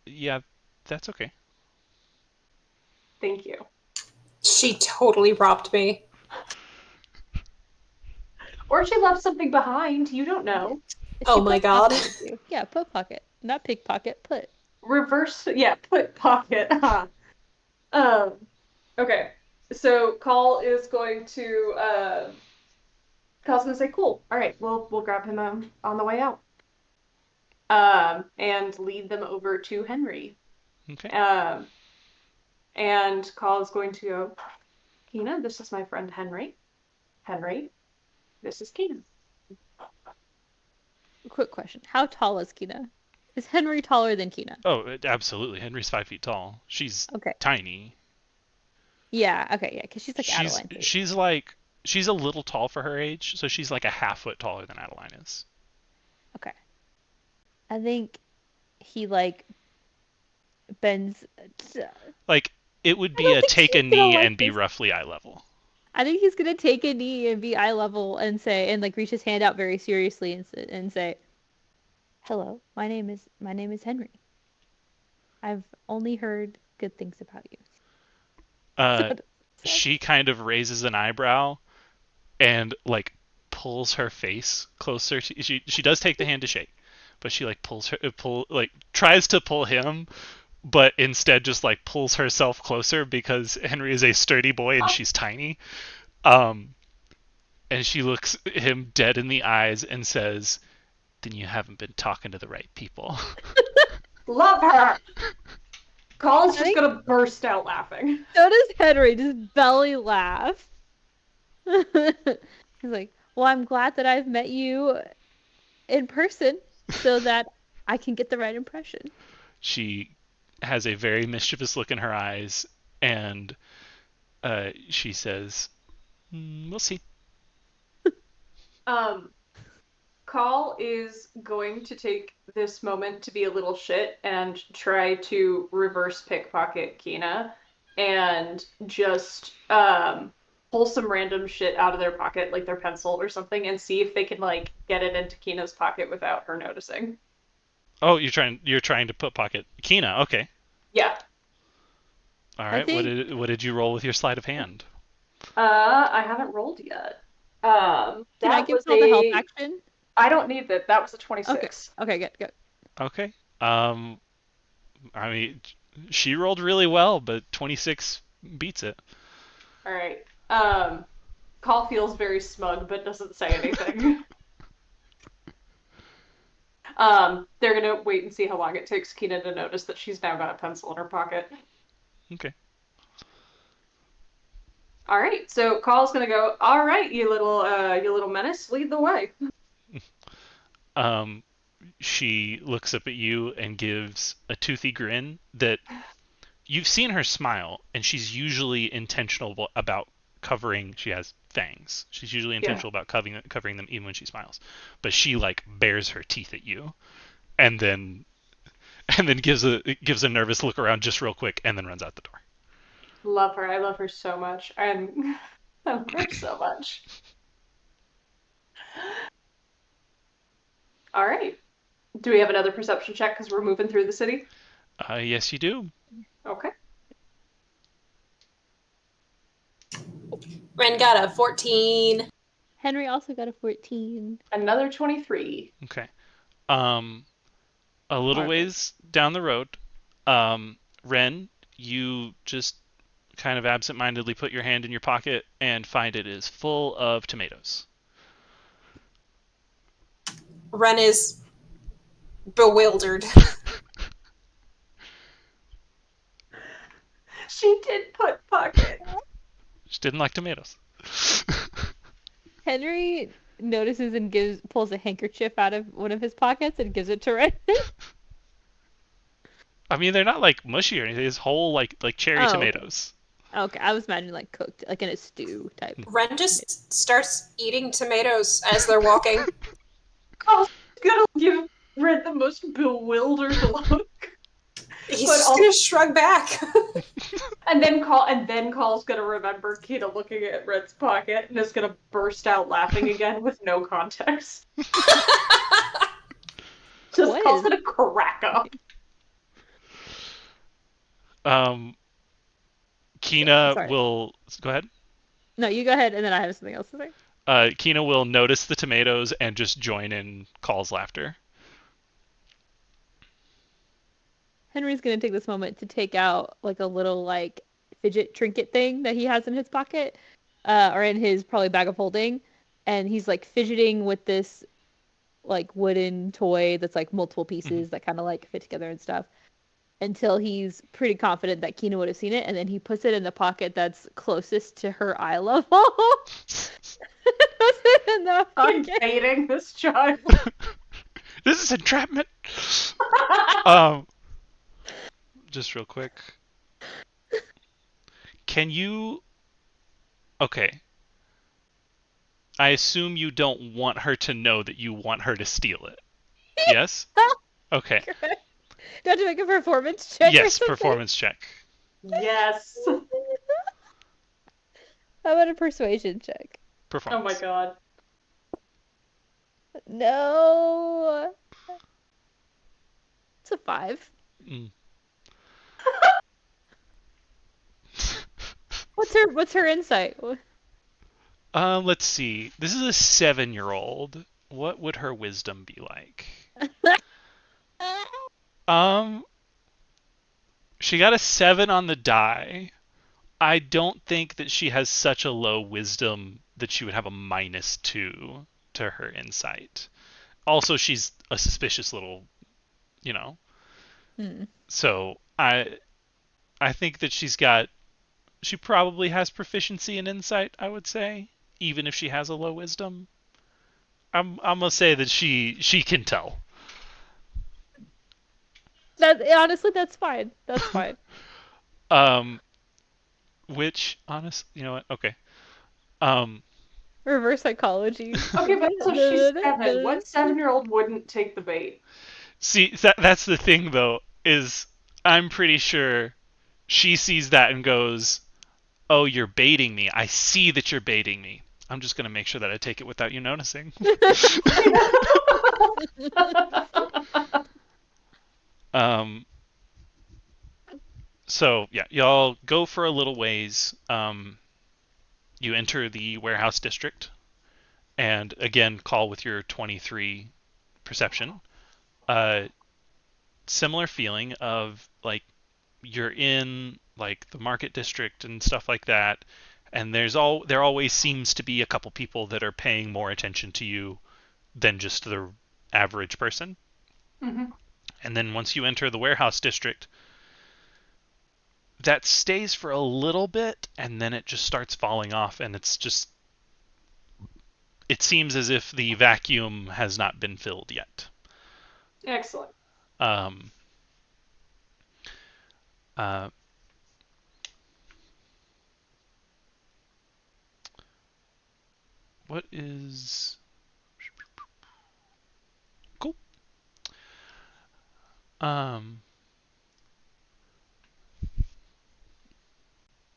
"Yeah, that's okay." Thank you. She totally robbed me. Or she left something behind. You don't know. Oh She my put god. pocketed you. Yeah, put pocket. Not pickpocket, put. Reverse, yeah, put pocket. Okay. So Call is going to Call's gonna say, "Cool. All right, we'll grab him on the way out." And lead them over to Henry. Okay. And Call is going to go, "Kina, this is my friend Henry. Henry, this is Kina." Quick question. How tall is Kina? Is Henry taller than Kina? Oh, absolutely. Henry's 5 feet tall. She's Okay. tiny. Yeah, okay, yeah, because she's like Adeline too. She's a little tall for her age, so she's like a half foot taller than Adeline is. Okay. I think he like bends. Like it would I be don't a think take a she's gonna knee like and be this. roughly eye level. I think he's gonna take a knee and be eye level and say and like reach his hand out very seriously and say, "Hello, my name is Henry. I've only heard good things about you." So, Uh, she kind of raises an eyebrow and like pulls her face closer. She does take the hand to shake, but she like tries to pull him, but instead just like pulls herself closer because Henry is a sturdy boy and she's tiny. Um, and she looks him dead in the eyes and says, "Then you haven't been talking to the right people." Love her. Call's I just think gonna burst out laughing. so does Henry, just belly laugh. He's like, "Well, I'm glad that I've met you in person so that I can get the right impression." She has a very mischievous look in her eyes, and she says, "We'll see." Um, Call is going to take this moment to be a little shit and try to reverse pickpocket Kina and just pull some random shit out of their pocket, like their pencil or something, and see if they can like get it into Kina's pocket without her noticing. Oh, you're trying to put pocket Kina. Okay. Yeah. All I right. What think, did what did you roll with your sleight of hand? I haven't rolled yet. can I That give was Paul the help a action? I don't need that. That was a Okay. 26. Okay, good, good. Okay. I mean, she rolled really well, but 26 beats it. All right. Call feels very smug but doesn't say anything. They're gonna wait and see how long it takes Kina to notice that she's now got a pencil in her pocket. Okay. All right, so Call's gonna go. All right, you little menace, lead the way. Um, she looks up at you and gives a toothy grin that you've seen her smile, and she's usually intentional about covering. She has fangs. She's usually Yeah, intentional about covering them even when she smiles. But she like bares her teeth at you, and then gives a nervous look around just real quick, and then runs out the door. love her. I love her so much. I love her so much. All right. Do we have another perception check because we're moving through the city? Yes, you do. Okay. Ren got a 14. Henry also got a 14. Another 23. Okay. Um, a little Okay. ways down the road, Ren, you just kind of absentmindedly put your hand in your pocket and find it is full of tomatoes. Ren is bewildered. She did put pocket. Just didn't like tomatoes. Henry notices and pulls a handkerchief out of one of his pockets and gives it to Ren. I mean, they're not like mushy or anything. It's whole like cherry Oh, okay. tomatoes. Okay, I was imagining like cooked, like in a stew type. Ren just starts eating tomatoes as they're walking. Call's gonna give Red the most bewildered look. He's But just gonna shrug back. And then Call's gonna remember Kina looking at Red's pocket and is gonna burst out laughing again with no context. Just What Call's is? gonna crack up. Um, Kina Sorry. will go ahead. No, you go ahead, and then I have something else to say. Kina will notice the tomatoes and just join in Call's laughter. Henry's gonna take this moment to take out like a little like fidget trinket thing that he has in his pocket, or in his probably bag of holding, and he's like fidgeting with this like wooden toy that's like multiple pieces that kind of like fit together and stuff until he's pretty confident that Kina would have seen it, and then he puts it in the pocket that's closest to her eye level. Puts it in that pocket. Invading this child. This is entrapment. Just real quick. Can you... Okay. I assume you don't want her to know that you want her to steal it. Yes? Okay. Do I have to make a performance check? Yes, performance check. Yes. How about a persuasion check? Performance. Oh my god. No. It's a 5. Mm. What's her insight? Let's see. This is a 7-year-old. What would her wisdom be like? She got a 7 on the die. I don't think that she has such a low wisdom that she would have a -2 to her insight. Also, she's a suspicious little, So I think that she probably has proficiency in insight, I would say, even if she has a low wisdom. I'm gonna say that she can tell. Honestly, that's fine. That's fine. Which you know what? Okay. Reverse psychology. Okay, but so she's 7. What 7-year-old wouldn't take the bait? See, that's the thing though, is I'm pretty sure she sees that and goes, "Oh, you're baiting me. I see that you're baiting me. I'm just gonna make sure that I take it without you noticing." So yeah, y'all go for a little ways. You enter the warehouse district, and again call with your 23 perception. Similar feeling of like you're in like the market district and stuff like that, and there always seems to be a couple people that are paying more attention to you than just the average person. Mm-hmm. And then once you enter the warehouse district, that stays for a little bit, and then it just starts falling off, and it seems as if the vacuum has not been filled yet. Excellent. What is cool?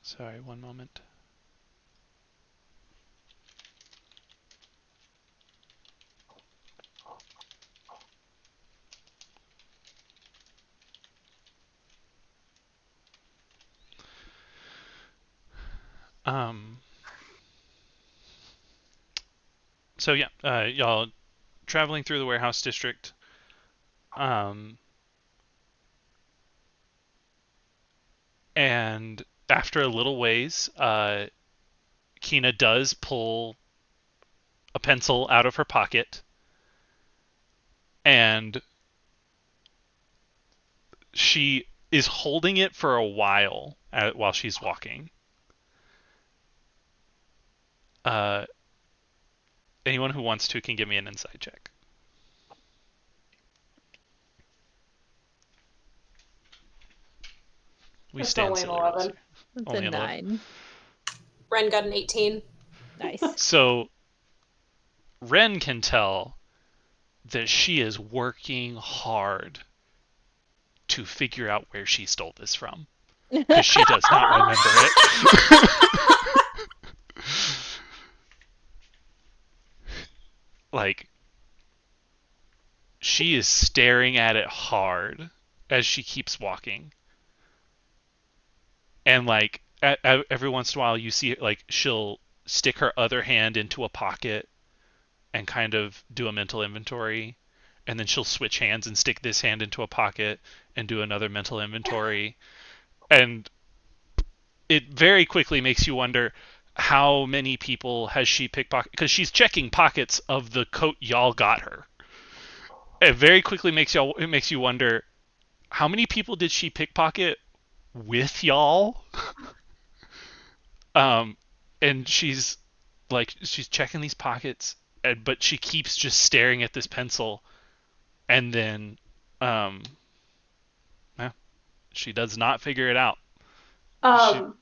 Sorry, one moment. So yeah, y'all traveling through the warehouse district. And after a little ways, Kina does pull a pencil out of her pocket, and she is holding it for a while while she's walking. Anyone who wants to can give me an insight check. We It's stand only an silly rolls 11. here. It's Only a 11. 9. Ren got an 18. Nice. So Ren can tell that she is working hard to figure out where she stole this from, because she does not remember it. Like, she is staring at it hard as she keeps walking. And like every once in a while you see like she'll stick her other hand into a pocket and kind of do a mental inventory, and then she'll switch hands and stick this hand into a pocket and do another mental inventory. And it very quickly makes you wonder how many people has she pickpocketed, because she's checking pockets of the coat y'all got her. It very quickly makes you wonder how many people did she pickpocket with y'all. um and she's checking these pockets, but she keeps just staring at this pencil, and then um well, she does not figure it out. She Um,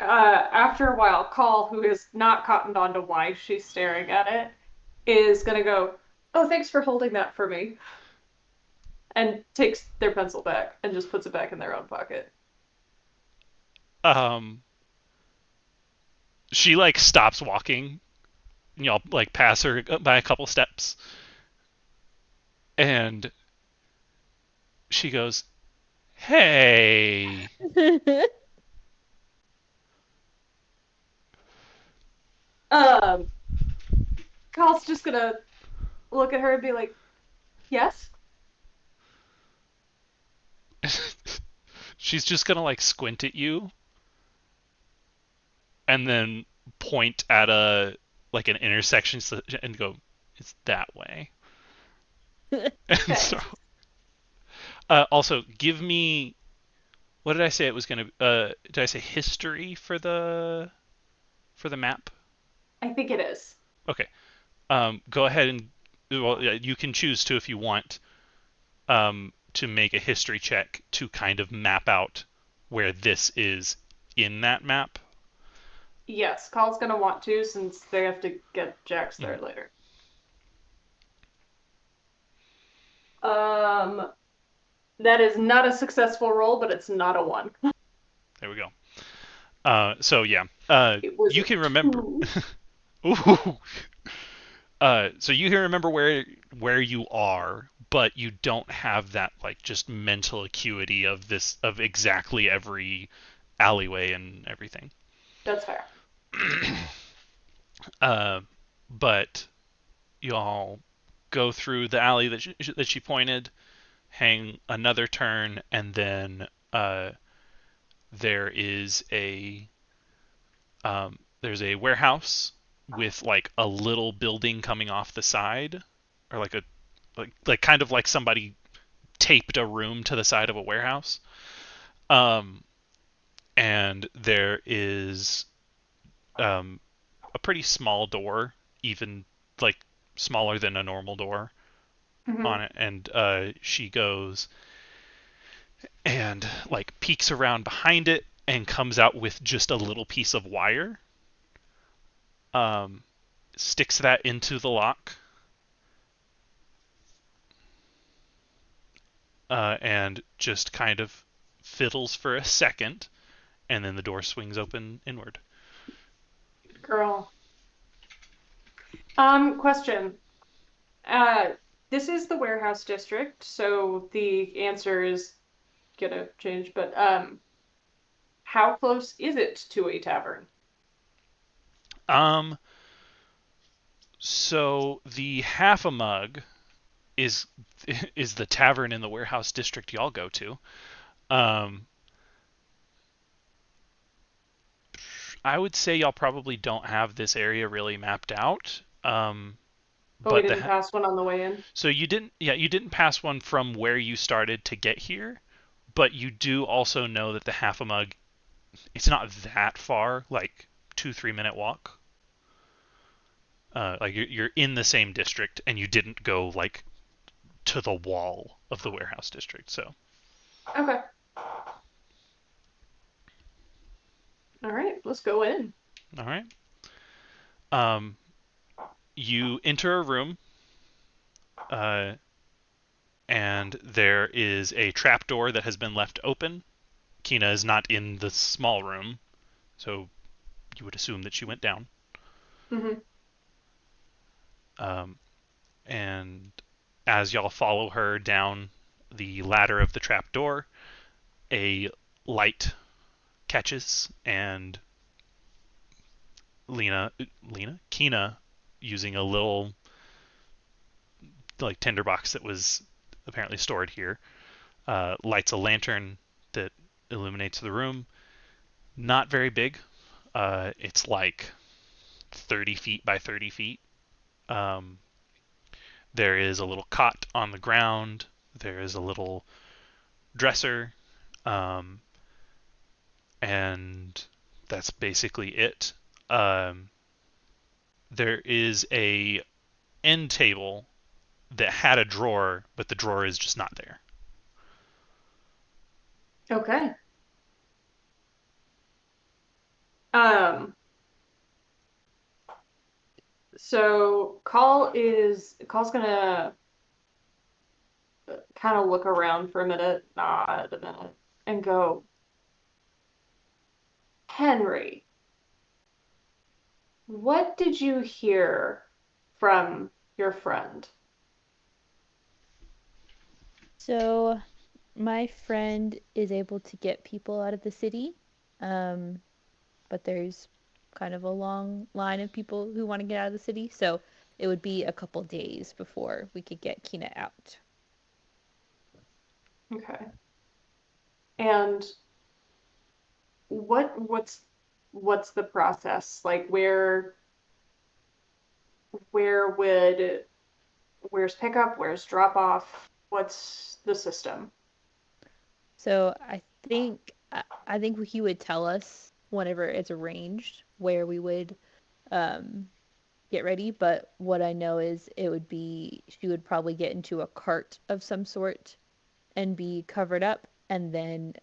After a while, Call, who is not cottoned on to why she's staring at it, is gonna go, "Oh, thanks for holding that for me," and takes their pencil back and just puts it back in their own pocket. um she like stops walking. Y'all like pass her by a couple steps, and she goes, "Hey." Um, Call's just gonna look at her and be like, "Yes." She's just gonna like squint at you and then point at a like an intersection and go, "It's that way." And Okay. so, also give me, what did I say it was gonna? Did I say history for the map? I think it is. Okay. Go ahead and, well, yeah, you can choose to, if you want, to make a history check to kind of map out where this is in that map. Yes, Call's gonna want to since they have to get Jax there Mhm. later. Um, that is not a successful roll, but it's not a 1. There we go. So yeah, It was you a can remember. 2. Ooh. So you can remember where you are, but you don't have that like just mental acuity of exactly every alleyway and everything. That's fair. Uh, but you all go through the alley that she pointed, hang another turn, and then there is a there's a warehouse with like a little building coming off the side, or like a like kind of like somebody taped a room to the side of a warehouse. Um, and there is um, a pretty small door, even like smaller than a normal door Mm-hmm. on it. And she goes and like peeks around behind it and comes out with just a little piece of wire. Um, Sticks that into the lock, and just kind of fiddles for a second, and then the door swings open inward. Girl. Question. Uh, this is the warehouse district, so the answer is gonna change, but how close is it to a tavern? Um, so the half a mug is is the tavern in the warehouse district y'all go to. Um, I would say y'all probably don't have this area really mapped out. But we But didn't pass one on the way in. so you didn't pass one from where you started to get here, but you do also know that the half a mug, it's not that far, like 2-3 minute walk. Like you're in the same district, and you didn't go like to the wall of the warehouse district. So Okay. All right, let's go in. all right. Um, you enter a room, uh, and there is a trapdoor that has been left open. Kina is not in the small room, so you would assume that she went down. Mm-hmm. Um, and as y'all follow her down the ladder of the trapdoor, a light catches, and Kina, using a little like tinderbox that was apparently stored here, lights a lantern that illuminates the room, not very big. It's like 30 feet by 30 feet. Um, there is a little cot on the ground. There is a little dresser, um, and that's basically it. Um, there is a end table that had a drawer, but the drawer is just not there. Okay. Um, so Call's gonna kind of look around for a minute, nod a minute, and go, Henry, what did you hear from your friend? So my friend is able to get people out of the city, um, but there's kind of a long line of people who want to get out of the city, so it would be a couple days before we could get Kina out. Okay. And what's the process? Like where would where's pickup, where's drop off? What's the system? So I think he would tell us whenever it's arranged where we would um, get ready. But what I know is it would be she would probably get into a cart of some sort and be covered up and then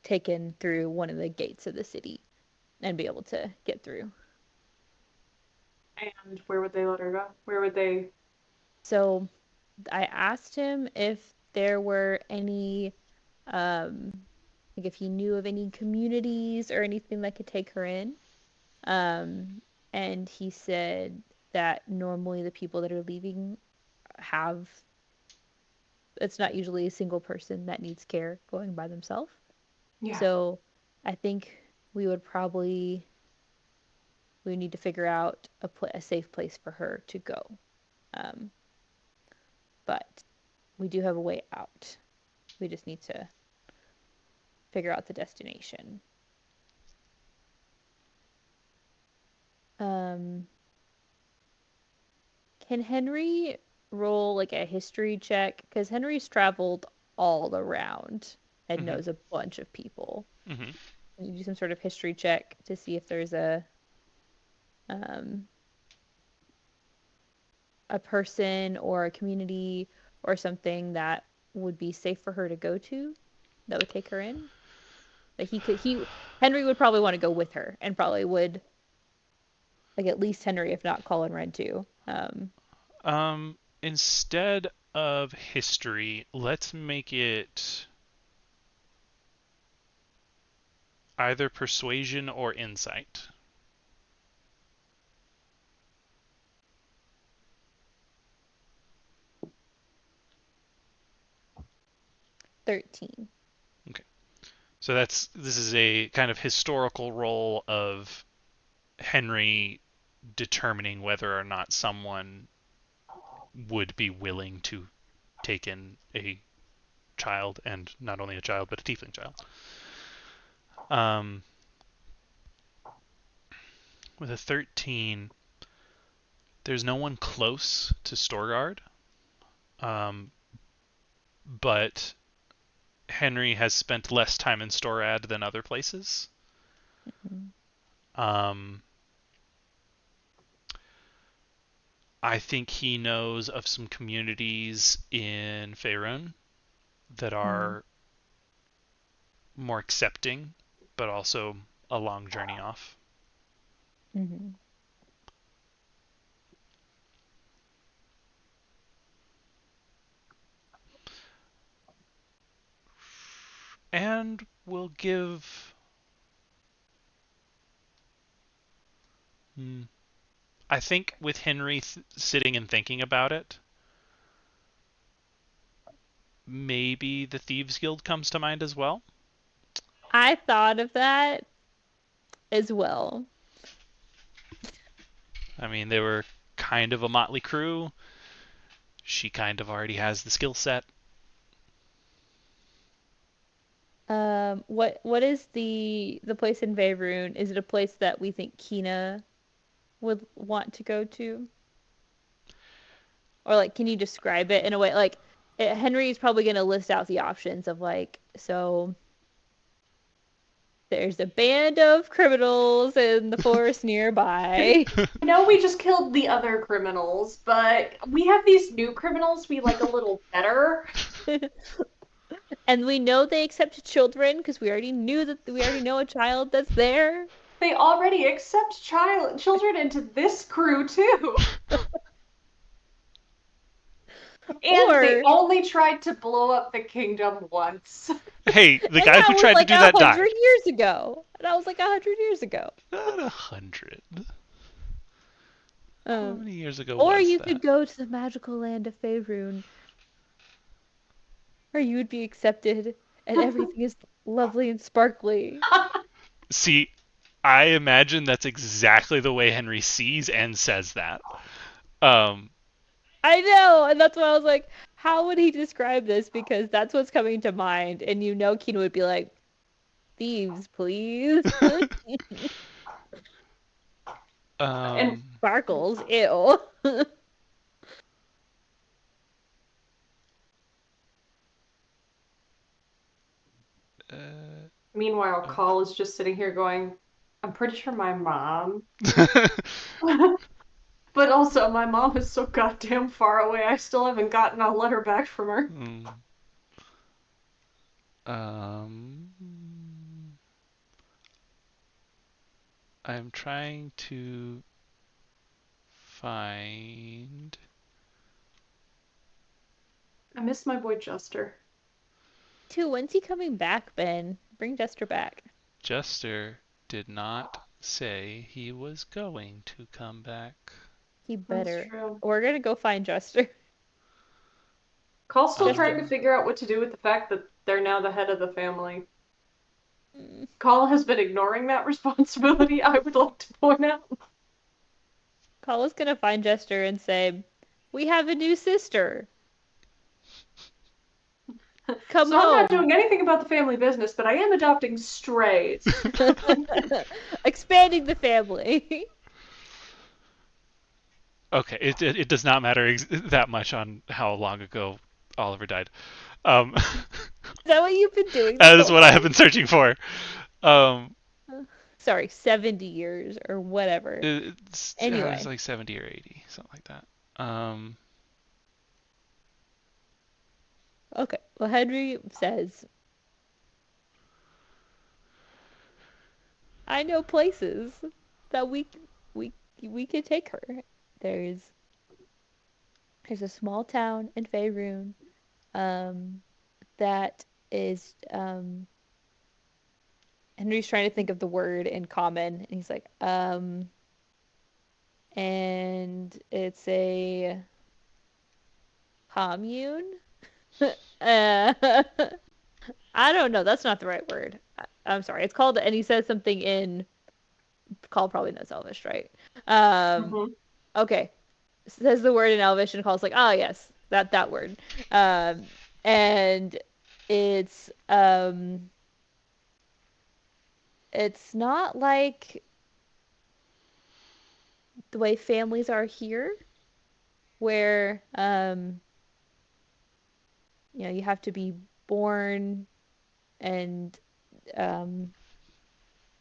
taken through one of the gates of the city and be able to get through. And where would they let her go? Where would they? So I asked him if there were any um like if he knew of any communities or anything that could take her in. Um, and he said that normally the people that are leaving have, it's not usually a single person that needs care going by themselves. Yeah. So I think we would probably, we need to figure out a safe place for her to go. Um, but we do have a way out. We just need to figure out the destination. Um, Can Henry roll like a history check? Because Henry's traveled all around and Mm-hmm. knows a bunch of people. Mm-hmm. Can you do some sort of history check to see if there's um, a person or a community or something that would be safe for her to go to that would take her in? Like he Henry would probably want to go with her and probably would like at least Henry, if not Colin Red too. Instead of history, let's make it either persuasion or insight. 13. Okay. So this is a kind of historical role of Henry determining whether or not someone would be willing to take in a child, and not only a child but a tiefling child. Um, with a 13, there's no one close to Storgard, um, but Henry has spent less time in Storad than other places. Mhm. Um, I think he knows of some communities in Faerun that Mhm. are more accepting, but also a long journey off. Mhm. And we'll give. Hmm, I think with Henry sitting and thinking about it, maybe the Thieves Guild comes to mind as well. I thought of that as well. I mean, they were kind of a motley crew. She kind of already has the skill set. What is the place in Faerun? Is it a place that we think Kina would want to go to? Or like, can you describe it in a way like Henry's probably going to list out the options of like, so there's a band of criminals in the forest nearby. I know we just killed the other criminals, but we have these new criminals we like a little better. And we know they accept children because we already know a child that's there. They already accept children into this crew too. And Or they only tried to blow up the kingdom once. Hey, the and guy that who was tried to like do that 100 died. years ago. That was like 100 years ago. Not 100. How many years ago Or was you that? could go to the magical land of Faerun, where you would be accepted, and everything is lovely and sparkly. See, I imagine that's exactly the way Henry sees and says that. I know, and that's why I was like, how would he describe this? Because that's what's coming to mind, and you know Kina would be like, thieves, please. And Sparkles, ew. meanwhile, Call is just sitting here going, I'm pretty sure my mom. But also, my mom is so goddamn far away, I still haven't gotten a letter back from her. I'm trying to find. I miss my boy Jester. Too, when's he coming back, Ben? Bring Jester back. Jester did not say he was going to come back. He better. That's true. We're gonna go find Jester. Call's still trying to figure out what to do with the fact that they're now the head of the family. Call has been ignoring that responsibility, I would like to point out. Call is gonna find Jester and say, we have a new sister. Come home. I'm not doing anything about the family business, but I am adopting strays. Expanding the family. Okay, it does not matter that much on how long ago Oliver died. Is that what you've been doing? That is what I have been searching for. Sorry, 70 years or whatever. Anyway. It was like 70 or 80, something like that. Okay, well, Henry says, I know places that we could take her. There's a small town in Faerun that is Henry's trying to think of the word in common, and he's like, and it's a commune? I don't know. That's not the right word. I'm sorry. It's called, and he says something in, Call probably knows Elvish, right? Okay. Says the word in Elvish, and Call's like, oh, yes, that word. And it's not like the way families are here, where you have to be born and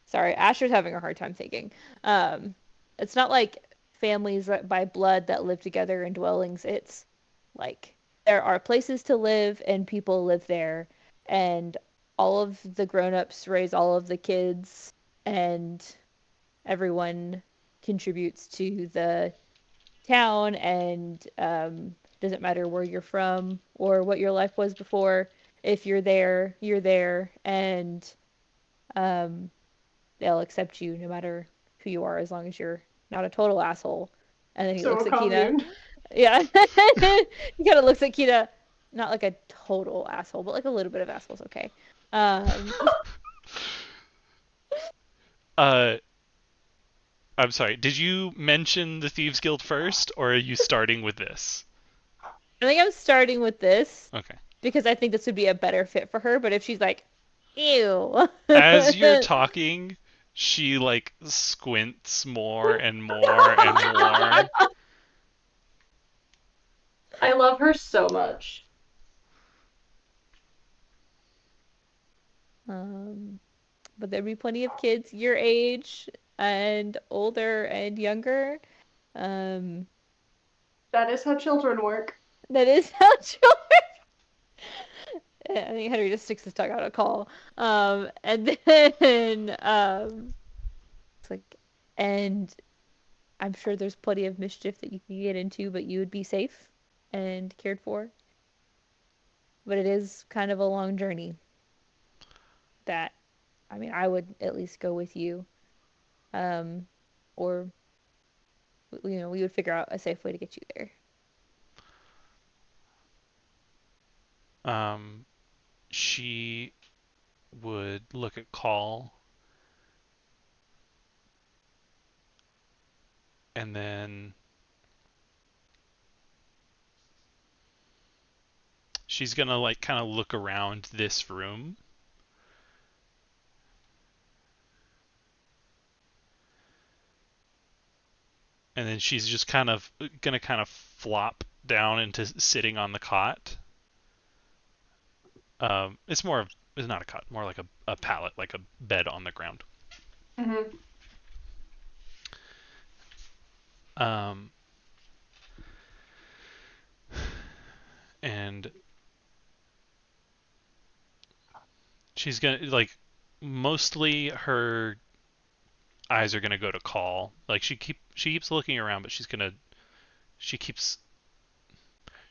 sorry, Asher's having a hard time thinking. It's not like families by blood that live together in dwellings. It's like there are places to live and people live there, and all of the grown-ups raise all of the kids, and everyone contributes to the town, and doesn't matter where you're from or what your life was before. If you're there, you're there, and they'll accept you no matter who you are, as long as you're not a total asshole. And then he looks at Kina. Yeah. He kind of looks at Kina, not like a total asshole, but like a little bit of asshole's okay. I'm sorry, did you mention the Thieves Guild first, or are you starting with this? I think I'm starting with this. Okay. Because I think this would be a better fit for her, but if she's like, Ew. As you're talking, she like squints more and more and more. I love her so much. Um, but there'd be plenty of kids your age and older and younger. Um, That is how children work. that is how children. I think Henry just sticks his tongue out a call. And then it's like, and I'm sure there's plenty of mischief that you can get into, but you would be safe and cared for. But it is kind of a long journey that, I mean, I would at least go with you. Um, or, we would figure out a safe way to get you there. She would look at Call and then she's gonna like kind of look around this room. And then she's just gonna kind of flop down into sitting on the cot. It's not a cot, more like a pallet, like a bed on the ground. Mm-hmm. Um, and she's gonna like mostly her eyes are gonna go to Call. Like she keeps looking around, but she keeps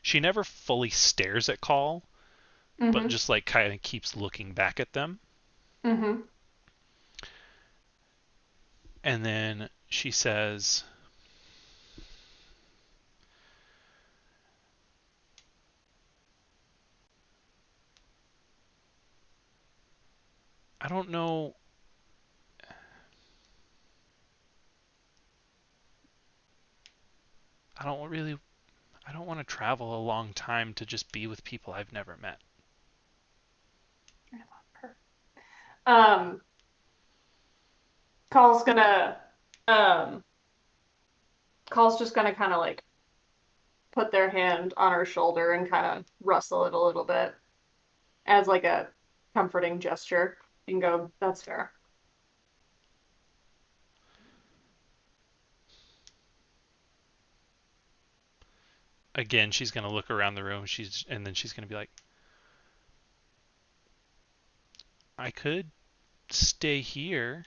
she never fully stares at Call, but Mm-hmm. just like kind of keeps looking back at them. Mm-hmm. And then she says, I don't know. I don't really. I don't want to travel a long time to just be with people I've never met. I love her. Um, Call's gonna, um, Call's just gonna kind of like put their hand on her shoulder and kind of rustle it a little bit as like a comforting gesture and go, "That's fair." Again, she's gonna look around the room. And then she's gonna be like, I could stay here.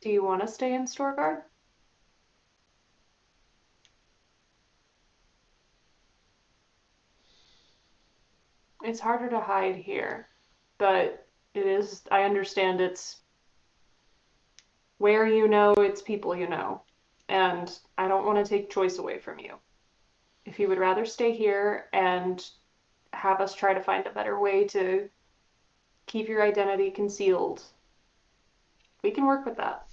Do you want to stay in Storgard? It's harder to hide here, but it is, I understand it's where you know, it's people you know. And I don't want to take choice away from you. If you would rather stay here and have us try to find a better way to keep your identity concealed, we can work with that.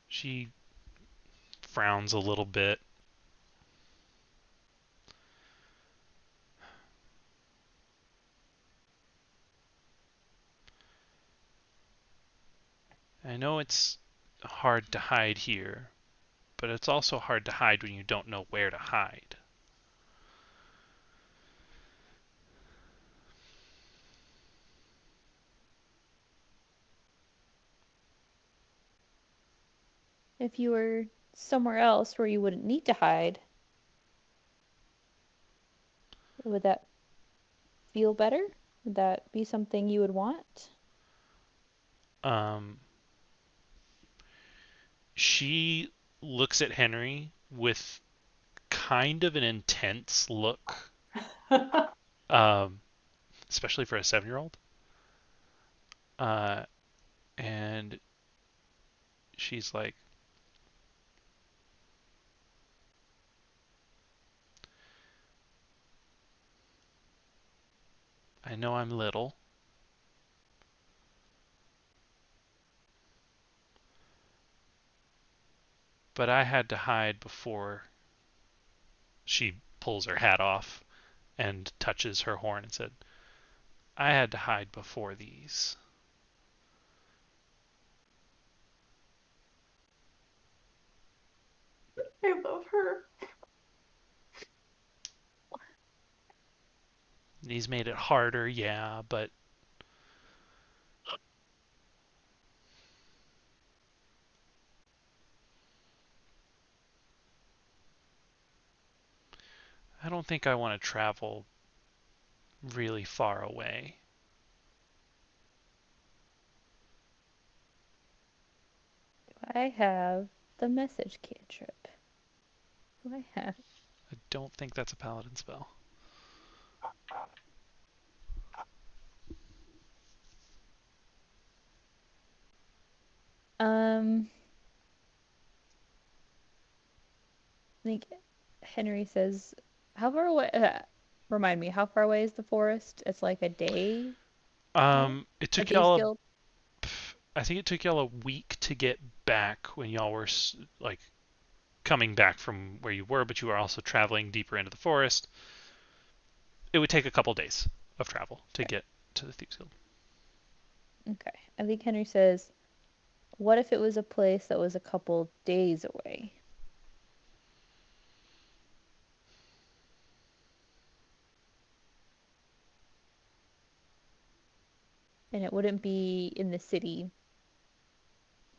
She frowns a little bit. I know it's hard to hide here, but it's also hard to hide when you don't know where to hide. If you were somewhere else where you wouldn't need to hide, would that feel better? Would that be something you would want? Um, she looks at Henry with kind of an intense look, um, especially for a 7-year-old. Uh, and she's like, I know I'm little, But I had to hide before she pulls her hat off and touches her horn and said, I had to hide before these. I love her. These made it harder, yeah, but I don't think I want to travel really far away. I have the message cantrip. What do I have? I don't think that's a paladin spell. I think Henry says, "How far away?" Remind me, how far away is the forest? It's like a day. It A took thieves y'all guild. I think it took y'all a week to get back when y'all were like coming back from where you were, but you were also traveling deeper into the forest. It would take a couple days of travel to Okay. get to the Thieves Guild. Okay. I think Henry says, "What if it was a place that was a couple days away?" And it wouldn't be in the city,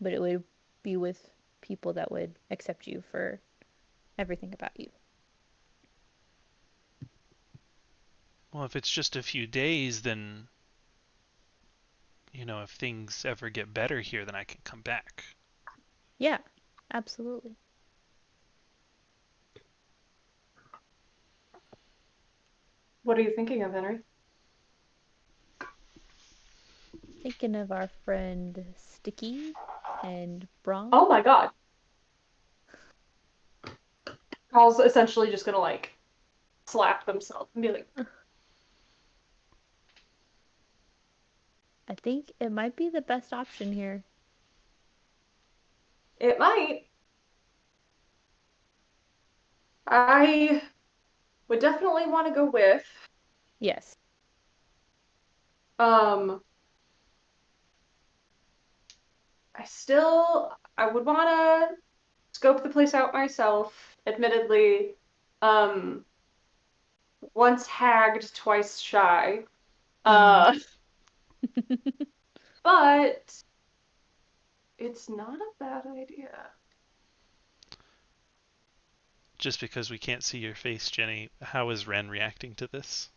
but it would be with people that would accept you for everything about you. Well, if it's just a few days, then, if things ever get better here, then I can come back. Yeah, absolutely. What are you thinking of, Henry? Thinking of our friend Sticky and Bronx. Oh my god. Paul's essentially just gonna like slap themselves and be like, I think it might be the best option here. it might. I would definitely want to go with. Yes. Um, I would want to scope the place out myself. Admittedly, um, once hagged, twice shy. Uh, but it's not a bad idea. Just because we can't see your face, Jenny, how is Ren reacting to this?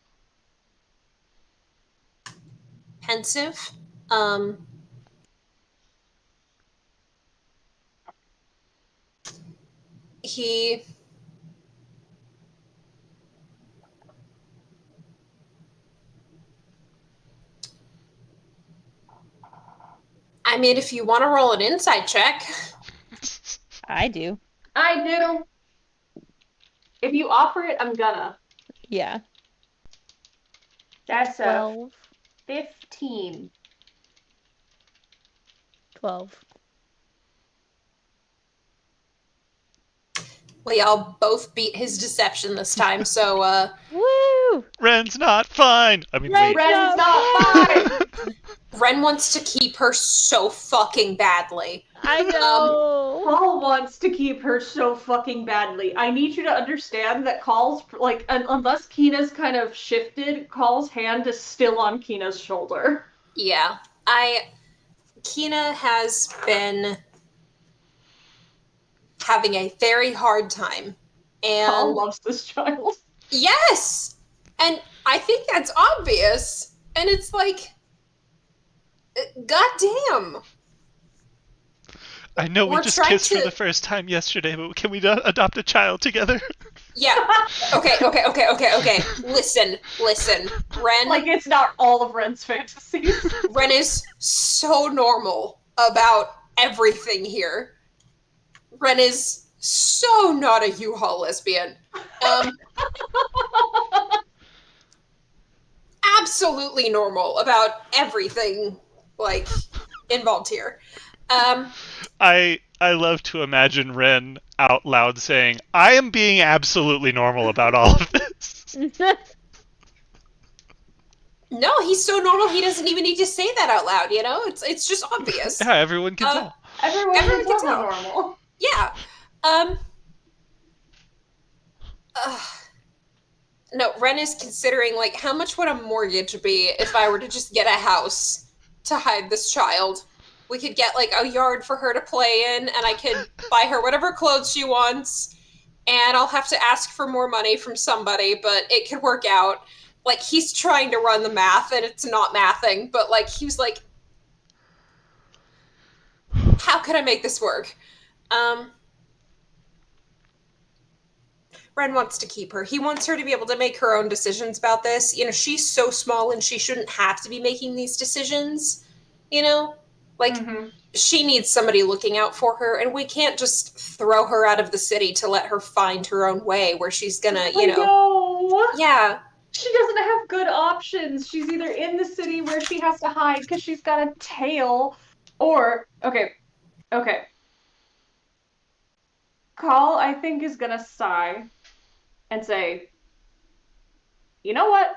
Pensive. Um, he I mean, if you want to roll an insight check. I do. I do. If you offer it, I'm gonna. Yeah. That's 12. 15. 12. We all both beat his deception this time, so Woo! Ren's not fine! I mean, Ren's wait. Ren's not fine! Ren wants to keep her so fucking badly. I know. Paul wants to keep her so fucking badly. I need you to understand that Call's, like, unless Kina's kind of shifted, Call's hand is still on Kina's shoulder. Yeah. Kina has been having a very hard time. And Call loves this child. yes! And I think that's obvious. And it's like, goddamn. I know we We're just trying kissed to- for the first time yesterday, but can we adopt a child together? Yeah. Okay. Listen. Ren. Like, it's not all of Ren's fantasies. Ren is so normal about everything here. Ren is so not a U-Haul lesbian. Absolutely normal about everything, like, involved here. Um, I love to imagine Ren out loud saying, "I am being absolutely normal about all of this." no, he's so normal he doesn't even need to say that out loud, you know? It's just obvious. Yeah, everyone can Um, tell. Everyone can everyone can tell we're tell. normal. Yeah. Um, no, Ren is considering, like, how much would a mortgage be if I were to just get a house to hide this child? We could get, like, a yard for her to play in, and I could buy her whatever clothes she wants, and I'll have to ask for more money from somebody, but it could work out. Like, he's trying to run the math, and it's not mathing, but, like, he was like, how could I make this work? Um, Ren wants to keep her. He wants her to be able to make her own decisions about this. You know, she's so small and she shouldn't have to be making these decisions. You know? Like, Mm-hmm. she needs somebody looking out for her, and we can't just throw her out of the city to let her find her own way where she's gonna, I you know. know. Yeah. She doesn't have good options. She's either in the city where she has to hide because she's got a tail, or okay. Call, I think, is gonna sigh and say, "You know what?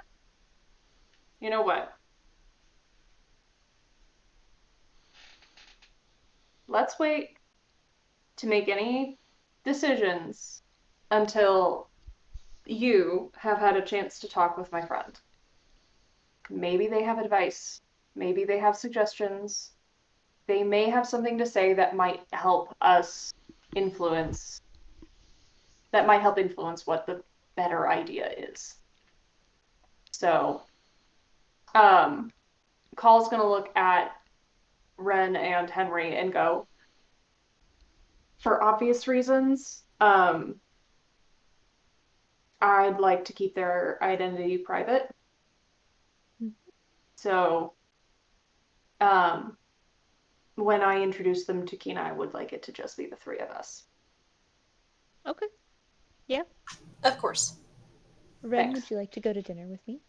You know what? Let's wait to make any decisions until you have had a chance to talk with my friend. Maybe they have advice. Maybe they have suggestions. They may have something to say that might help us influence, that might help influence what the better idea is." So, um, Call's gonna look at Ren and Henry and go, for obvious reasons, I'd like to keep their identity private. So, um, when I introduce them to Kina, I would like it to just be the three of us. Okay. Yeah. Of course. Ren, Thanks. would you like to go to dinner with me?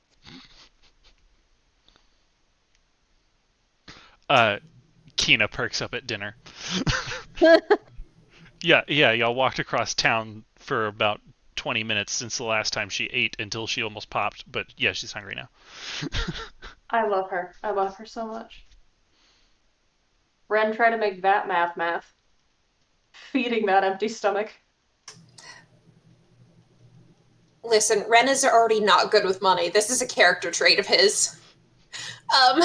Kina perks up at dinner. Yeah, y'all walked across town for about 20 minutes since the last time she ate until she almost popped, but yeah, she's hungry now. I love her. I love her so much. Ren, try to make that math. Feeding that empty stomach. Listen, Ren is already not good with money. This is a character trait of his. Um,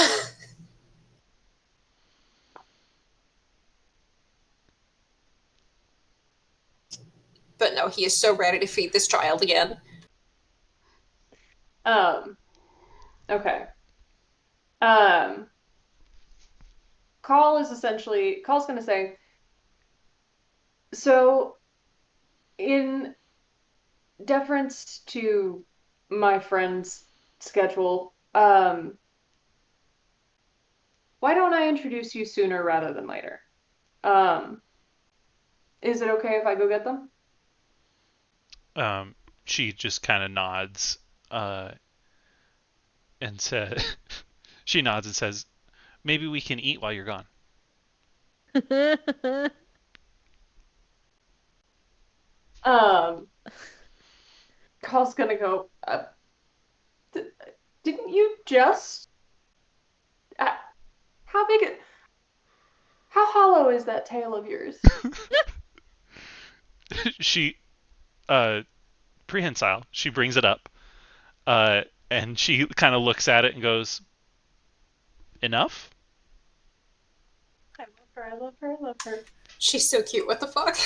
but no, he is so ready to feed this child again. Okay. Um, Call's gonna say, so in deference to my friend's schedule, why don't I introduce you sooner rather than later? Um, is it okay if I go get them? She just kind of nods, uh, and said, she nods and says, "Maybe we can eat while you're gone." Um, Call's gonna go, didn't you just, uh, how big, how hollow is that tail of yours? She, uh, prehensile, she brings it up, and she kind of looks at it and goes, "Enough?" I love her, I love her, I love her. She's so cute. What the fuck?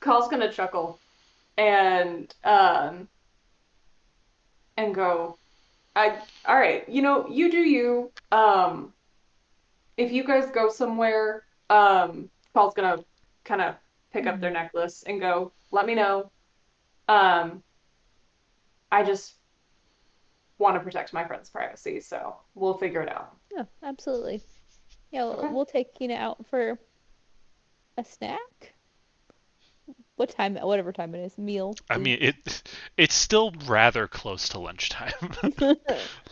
Call's gonna chuckle and go, all right, you do you. If you guys go somewhere, Call's gonna kind of pick up their necklace and go, let me know. Um, I just want to protect my friend's privacy, so we'll figure it out. Yeah, absolutely. Yeah, Okay. we'll take Kina out for a snack. Whatever time it is, meal. I mean, it's still rather close to lunchtime.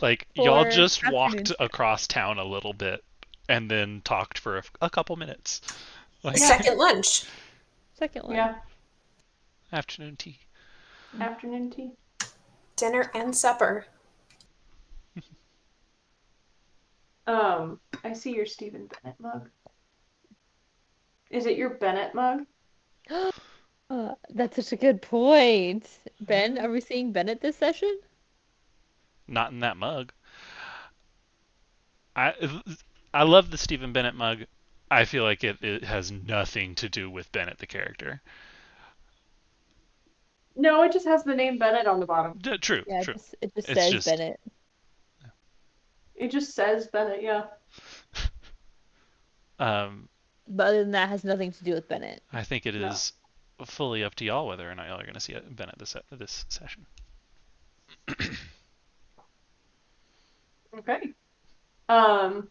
Like, y'all For just afternoon walked snack. across town a little bit. and then talked for a couple minutes. Like Second lunch. Second one. Yeah. afternoon tea. Afternoon tea. Dinner and supper. I see your Stephen Bennett mug. Is it your Bennett mug? That's such a good point. Ben, are we seeing Bennett this session? Not in that mug. I I love the Stephen Bennett mug. I feel like it has nothing to do with Bennett the character. No, it just has the name Bennett on the bottom. True, Yeah, true. it just It's says just Bennett. It just says Bennett, yeah. But other than that, it has nothing to do with Bennett. I think it No. is fully up to y'all whether or not y'all are going to see Bennett this session. Okay.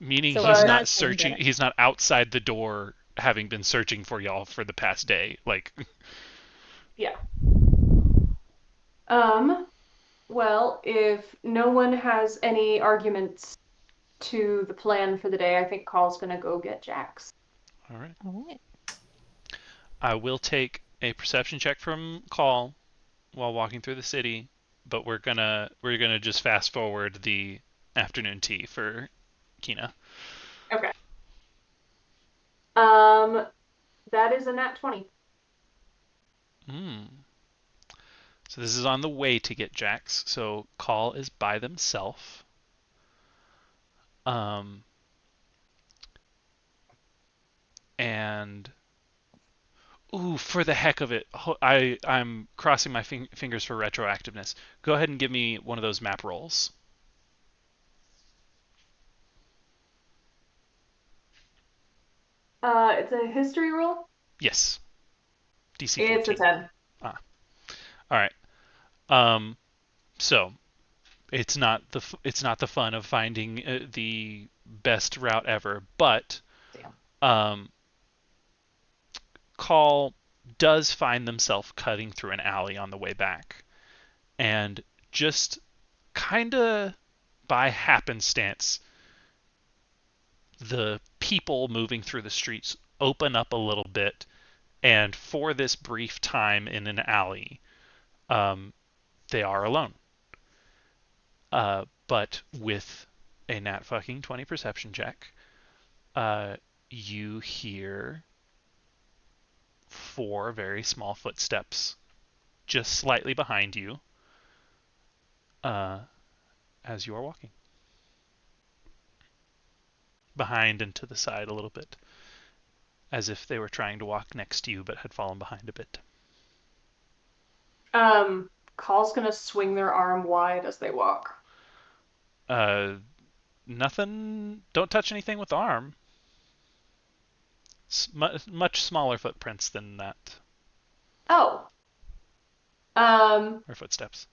Meaning So he's we're not not seeing searching. Bennett. He's not outside the door, having been searching for y'all for the past day. Like, Yeah. Well, if no one has any arguments to the plan for the day, I think Call's gonna go get Jax. all right. All right. I will take a perception check from Call while walking through the city, but we're gonna just fast forward the afternoon tea for Kina. Okay. That is a nat 20. So this is on the way to get Jax. So Call is by themselves. And for the heck of it, I'm crossing my fingers for retroactiveness. Go ahead and give me one of those map rolls. It's a history roll. Yes. DC It's 14. a 10. All right. So it's not the fun of finding the best route ever, but Damn. Call does find themselves cutting through an alley on the way back, and just kind of by happenstance, the people moving through the streets open up a little bit, and for this brief time in an alley, they are alone. But with a nat fucking 20 perception check, you hear 4 very small footsteps just slightly behind you as you are walking. Behind and to the side a little bit, as if they were trying to walk next to you but had fallen behind a bit. Call's gonna swing their arm wide as they walk. Nothing. Don't touch anything with the arm. Much smaller footprints than that. Oh. Or footsteps.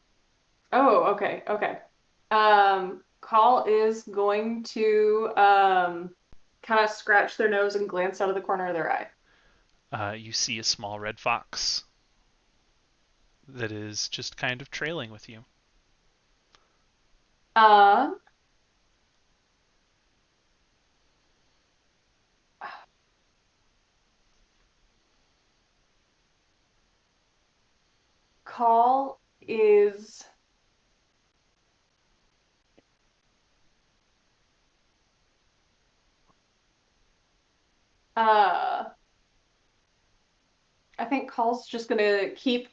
Oh, okay, okay. Call is going to kind of scratch their nose and glance out of the corner of their eye. You see a small red fox that is just kind of trailing with you. Call is I think Call's just gonna keep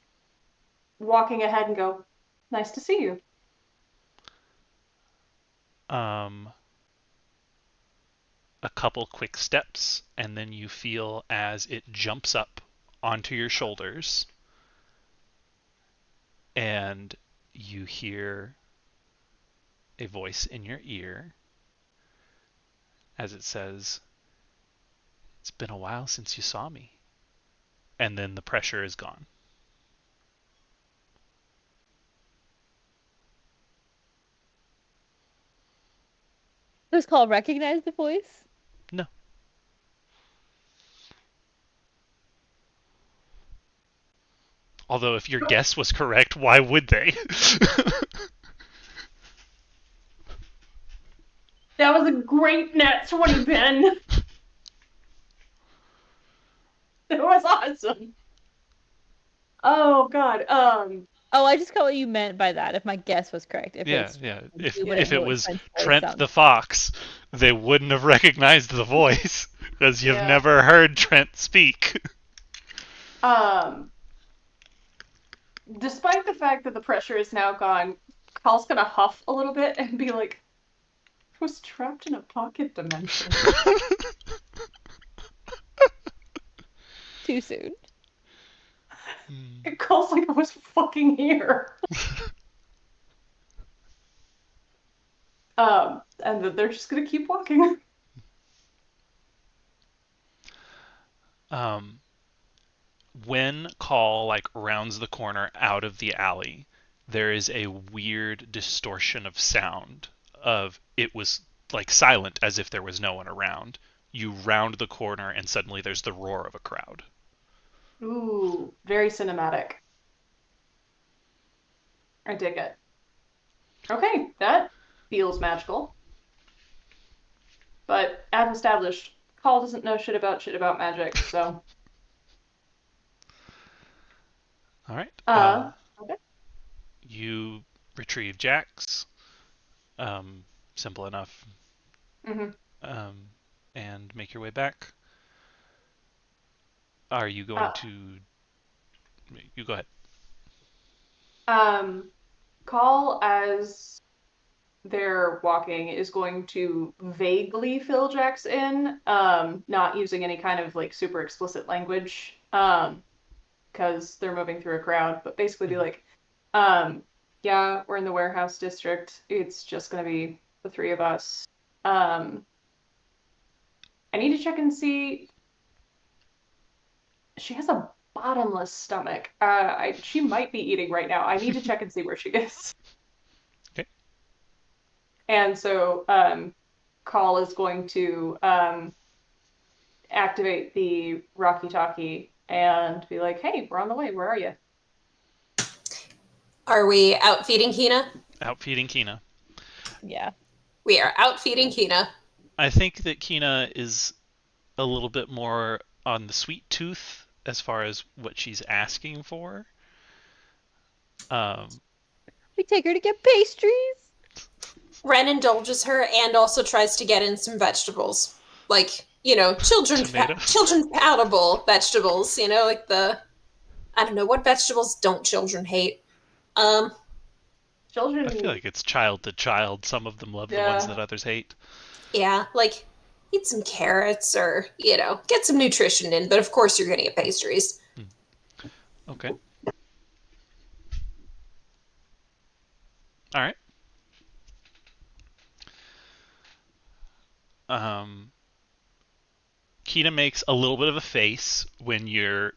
walking ahead and go, "Nice to see you." A couple quick steps, and then you feel as it jumps up onto your shoulders, and you hear a voice in your ear as it says, "It's been a while since you saw me." And then the pressure is gone. Does Call recognize the voice? No. Although if your guess was correct, why would they? That was a great net 20, Ben. That was awesome. Oh God. Oh, I just got what you meant by that. If my guess was correct, if Yeah, it's yeah. do what If it what was Trent's voice Trent sounds. the Fox, they wouldn't have recognized the voice because you've Yeah. never heard Trent speak. Despite the fact that the pressure is now gone, Carl's gonna huff a little bit and be like, "I was trapped in a pocket dimension." Too soon. And Carl's like, "I was fucking here." And then they're just gonna keep walking. When Call like rounds the corner out of the alley, there is a weird distortion of sound. Of it was like silent as if there was no one around. You round the corner and suddenly there's the roar of a crowd. Ooh, very cinematic. I dig it. Okay, that feels magical. But as established, Call doesn't know shit about magic, so. All right. Okay. You retrieve Jax. Simple enough. Mm-hmm. And make your way back. Are you going Uh, to? You go ahead. Call, as they're walking, is going to vaguely fill Jax in, not using any kind of like super explicit language, because they're moving through a crowd, but basically be like, yeah, we're in the warehouse district. It's just gonna be the three of us. I need to check and see. She has a bottomless stomach. She might be eating right now. I need to check and see where she is. Okay. And so, Call is going to activate the Rocky Talkie and be like, "Hey, we're on the way. Where are you?" Are we out feeding Hina? Out feeding Kina. Yeah. We are out feeding Hina. I think that Kina is a little bit more on the sweet tooth as far as what she's asking for. We take her to get pastries. Ren indulges her and also tries to get in some vegetables. Like, children palatable vegetables, like I don't know, what vegetables don't children hate? Children. I feel like it's child to child. Some of them love the ones that others hate. Yeah, like eat some carrots or, get some nutrition in, but of course you're gonna get pastries. Okay. All right. Kina makes a little bit of a face when you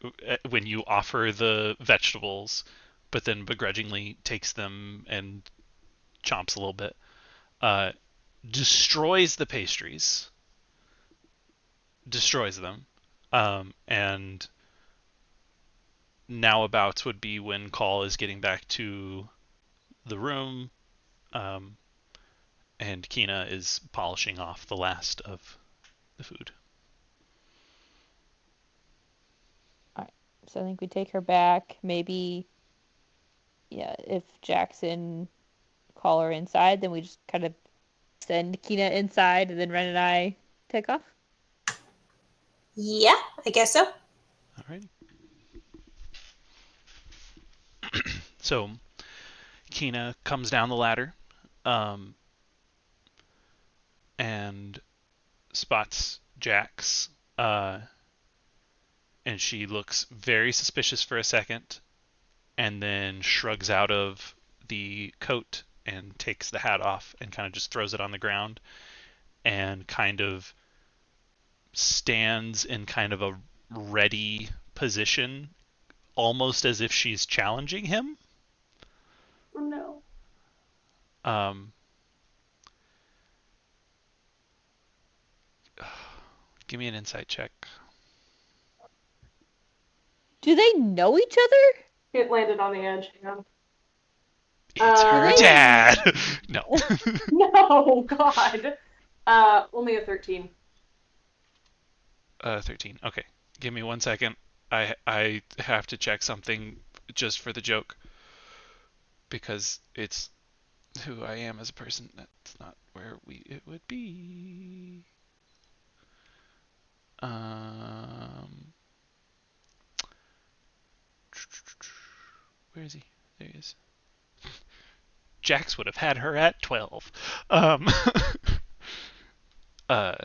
offer the vegetables, but then begrudgingly takes them and chomps a little bit. Destroys the pastries. Destroys them. And now abouts would be when Call is getting back to the room, and Kina is polishing off the last of the food. All right. So I think we take her back. Maybe, yeah, if Jackson call her inside, then we just kind of send Kina inside, and then Ren and I take off. Yeah, I guess so. All right. So Kina comes down the ladder, and spots Jax, and she looks very suspicious for a second, and then shrugs out of the coat and takes the hat off and kind of just throws it on the ground and kind of stands in kind of a ready position, almost as if she's challenging him. Oh no. Give me an insight check. Do they know each other? It landed on the edge. Yeah. It's her dad. No. No, God. Only a 13. 13. Okay. Give me 1 second. I have to check something just for the joke because it's who I am as a person. That's not where it would be. Um, where is he? There he is. Jax would have had her at 12. Um, uh,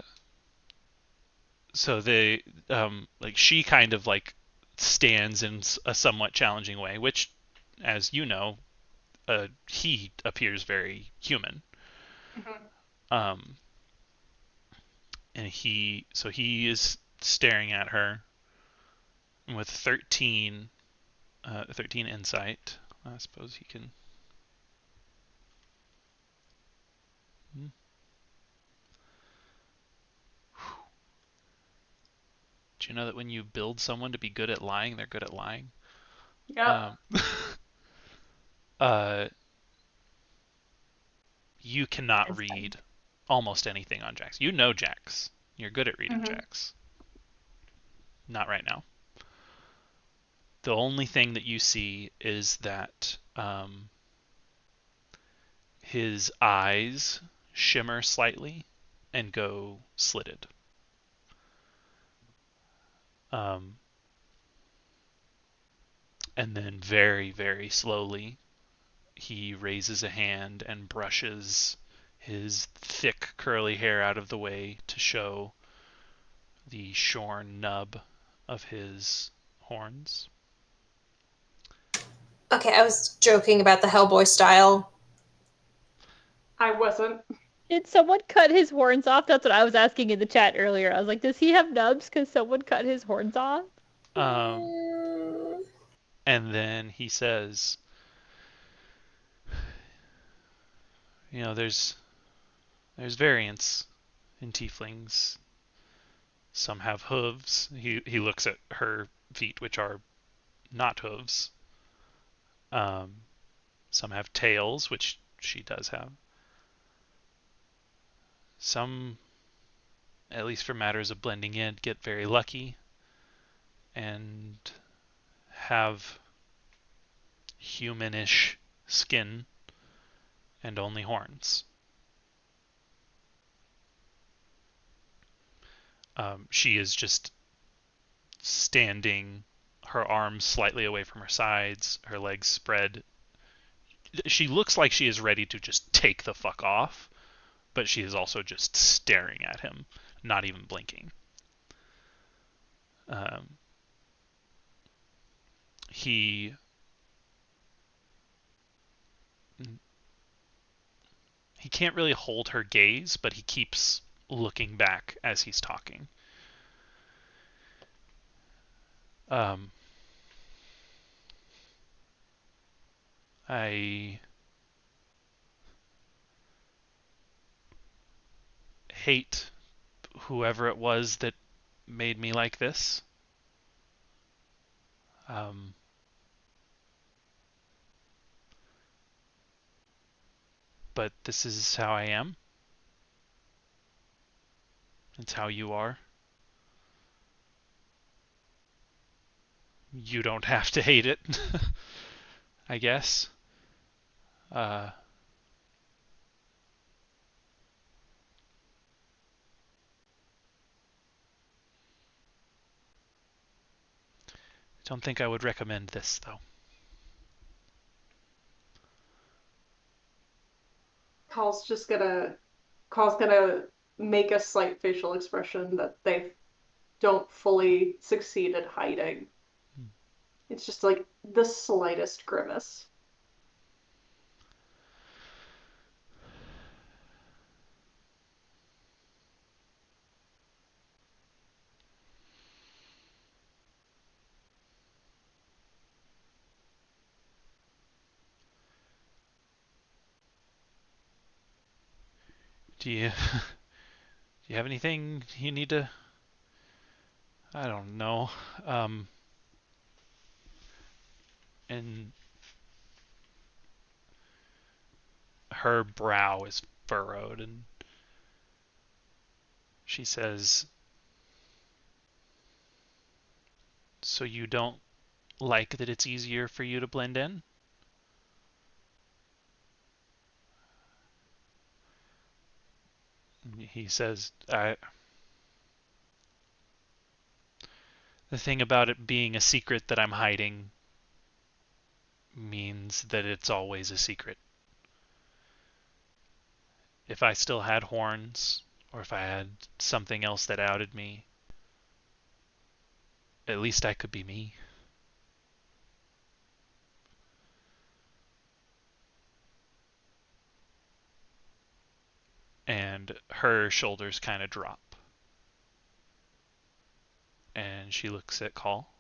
so they like she kind of like stands in a somewhat challenging way, which, as you know, he appears very human. Mm-hmm. Um, and he is staring at her with 13 insight. I suppose he can. Hmm. Do you know that when you build someone to be good at lying, they're good at lying? Yep. Um, uh, you cannot Inside. read almost anything on Jax. You know Jax. You're good at reading Mm-hmm. Jax. Not right now. The only thing that you see is that his eyes shimmer slightly and go slitted. Um, and then very, very slowly, he raises a hand and brushes his thick curly hair out of the way to show the shorn nub of his horns. Okay, I was joking about the Hellboy style. I wasn't. Did someone cut his horns off? That's what I was asking in the chat earlier. I was like, does he have nubs? Because someone cut his horns off? Um, Mm, and then he says, you know, there's variance in tieflings. Some have hooves. He looks at her feet, which are not hooves. Um, some have tails, which she does have. Some, at least for matters of blending in, get very lucky and have humanish skin and only horns. She is just standing, her arms slightly away from her sides, her legs spread. She looks like she is ready to just take the fuck off, but she is also just staring at him, not even blinking. Um, he he can't really hold her gaze, but he keeps looking back as he's talking. Um, I hate whoever it was that made me like this. Um, but this is how I am. It's how you are. You don't have to hate it, I guess. Uh, don't think I would recommend this though. Call's just gonna Call's gonna make a slight facial expression that they don't fully succeed at hiding. It's just like the slightest grimace. Do you do you have anything you need to? I don't know. Um, and her brow is furrowed, and She says, "So you don't like that it's easier for you to blend in?" He says, "The thing about it being a secret that I'm hiding means that it's always a secret. If I still had horns, or if I had something else that outed me, at least I could be me." And her shoulders kind of drop. And she looks at Call.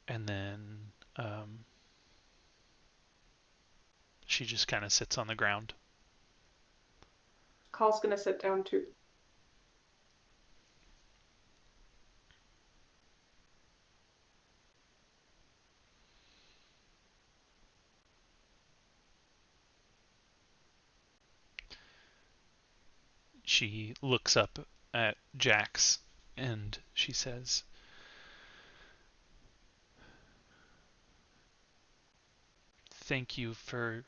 And then she just kind of sits on the ground. Call's gonna sit down too. She looks up at Jax and she says, "Thank you for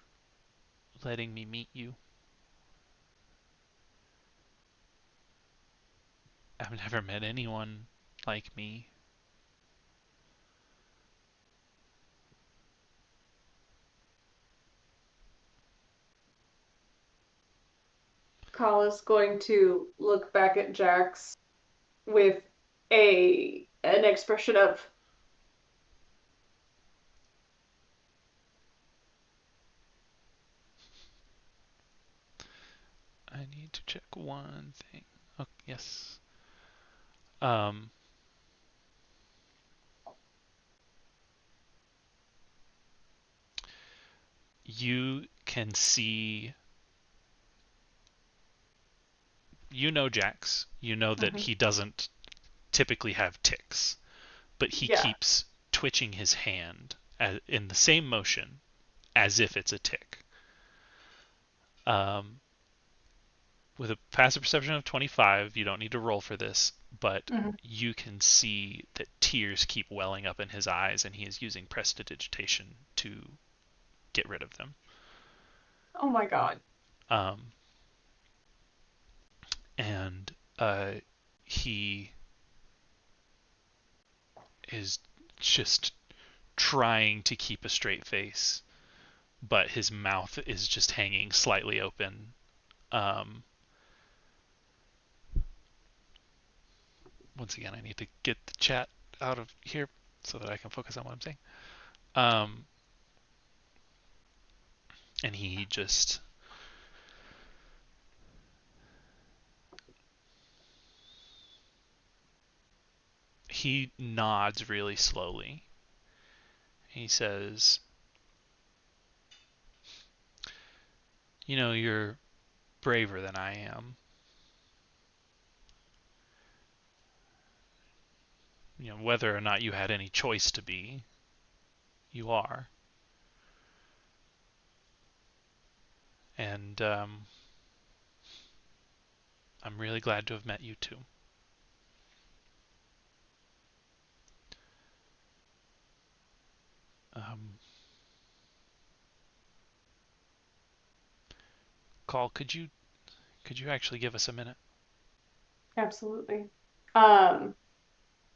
letting me meet you. I've never met anyone like me." Call is going to look back at Jax with an expression of I need to check one thing. Oh, yes. Um, you can see, you know Jax. You know that he doesn't typically have ticks, but he yeah. keeps twitching his hand in the same motion as if it's a tick. Um, with a passive perception of 25, you don't need to roll for this, but you can see that tears keep welling up in his eyes, and he is using prestidigitation to get rid of them. Oh my god. Um, and he is just trying to keep a straight face, but his mouth is just hanging slightly open. Once again, I need to get the chat out of here so that I can focus on what I'm saying. And he nods really slowly. He says, "You know, you're braver than I am. You know, whether or not you had any choice to be, you are. And I'm really glad to have met you too." Um, Call, could you actually give us a minute? Absolutely.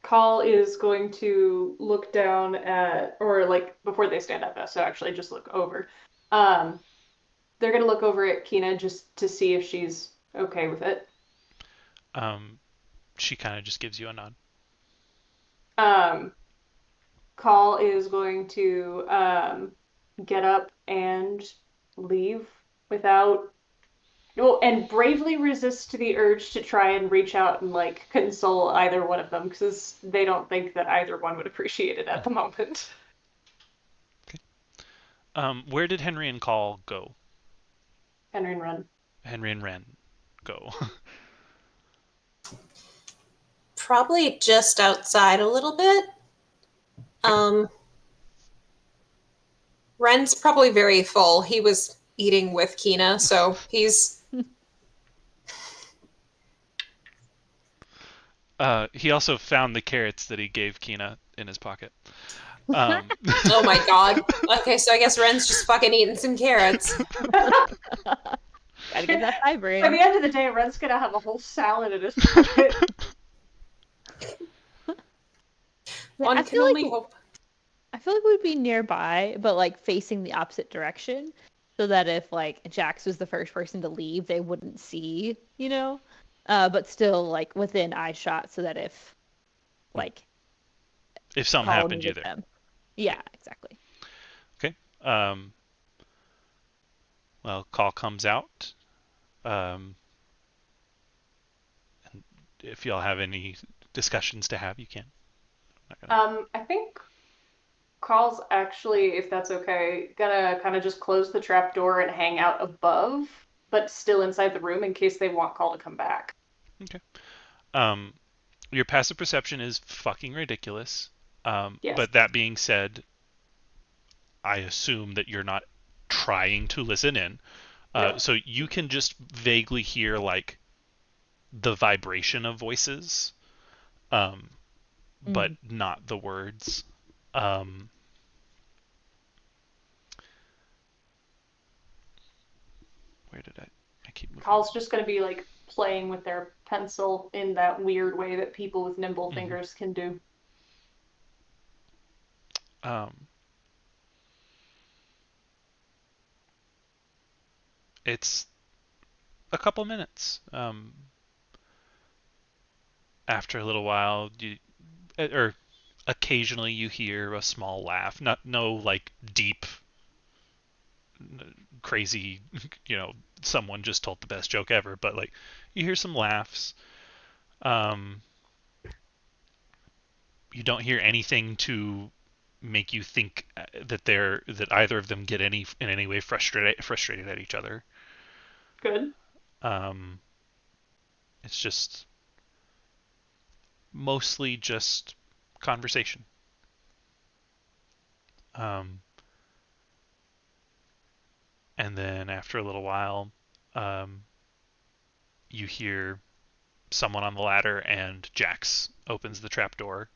Call is going to look down at, or like before they stand up, so actually just look over. They're gonna look over at Kina just to see if she's okay with it. She kind of just gives you a nod. Call is going to get up and leave without, well, and bravely resist the urge to try and reach out and like console either one of them because they don't think that either one would appreciate it at the moment. Okay. Where did Henry and Call go? Henry and Run. Henry and Ren go. Probably just outside a little bit. Ren's probably very full. He was eating with Kina, so he's... He also found the carrots that he gave Kina in his pocket. Oh my god. Okay, so I guess Ren's just fucking eating some carrots. Gotta get that fiber By in. the end of the day, Ren's gonna have a whole salad in his pocket. One I can feel like only hope. I feel like we'd be nearby, but like facing the opposite direction, so that if like Jax was the first person to leave, they wouldn't see, but still like within eye shot, so that like if something Paul happened, you're needed there. them. Yeah, exactly. Okay. Well, call comes out. Um, and if y'all have any discussions to have, you can. I think Carl's actually, if that's okay, gonna kind of just close the trap door and hang out above, but still inside the room in case they want Carl to come back. Okay. Your passive perception is fucking ridiculous. Yes. But that being said, I assume that you're not trying to listen in. No. So you can just vaguely hear like the vibration of voices, but not the words. Where did I keep moving? Carl's just gonna be like playing with their pencil in that weird way that people with nimble fingers can do. It's a couple minutes. After a little while, or occasionally you hear a small laugh. No like deep, crazy, someone just told the best joke ever, but like you hear some laughs. You don't hear anything to make you think that either of them get in any way frustrated at each other. Good. It's just mostly just conversation. And then after a little while, you hear someone on the ladder, and Jax opens the trapdoor.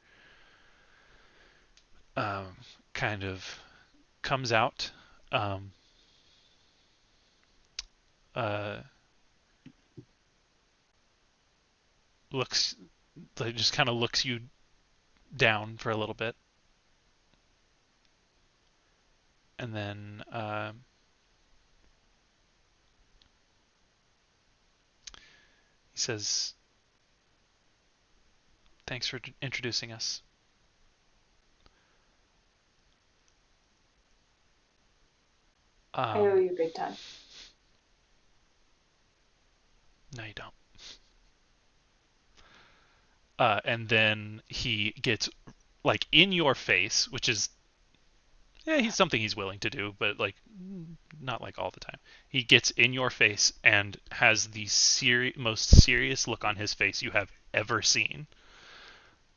Kind of comes out. Uh, looks like just kind of looks you down for a little bit, and then he says, "Thanks for introducing us." I owe you big time. No, you don't. And then he gets like in your face, which is he's something he's willing to do, but like not like all the time. He gets in your face and has the most serious look on his face you have ever seen,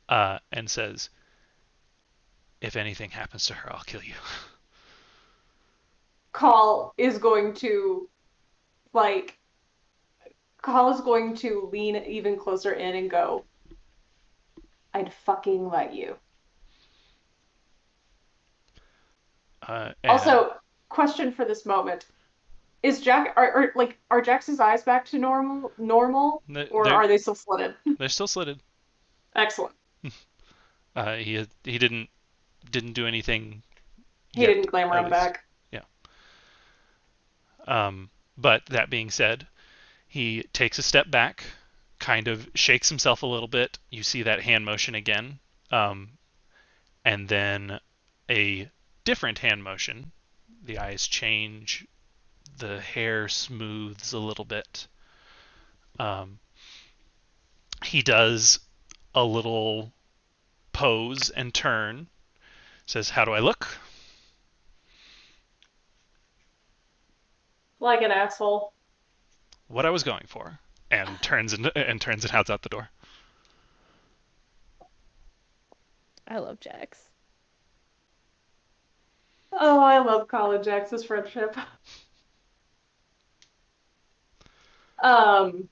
and says, "If anything happens to her, I'll kill you." Carl is going to like Carl is going to lean even closer in and go, I'd fucking let you. Also, question for this moment. Is Jack are Jax's eyes back to normal or are they still slitted? They're still slitted. Excellent. He didn't do anything He yet, didn't glamour him back. Yeah. But that being said, he takes a step back, kind of shakes himself a little bit. You see that hand motion again, and then a different hand motion. The eyes change, the hair smooths a little bit. He does a little pose and turn, says, "How do I look?" Like an asshole. What I was going for, and turns and heads out the door. I love Jax. Oh, I love College Access friendship. Um,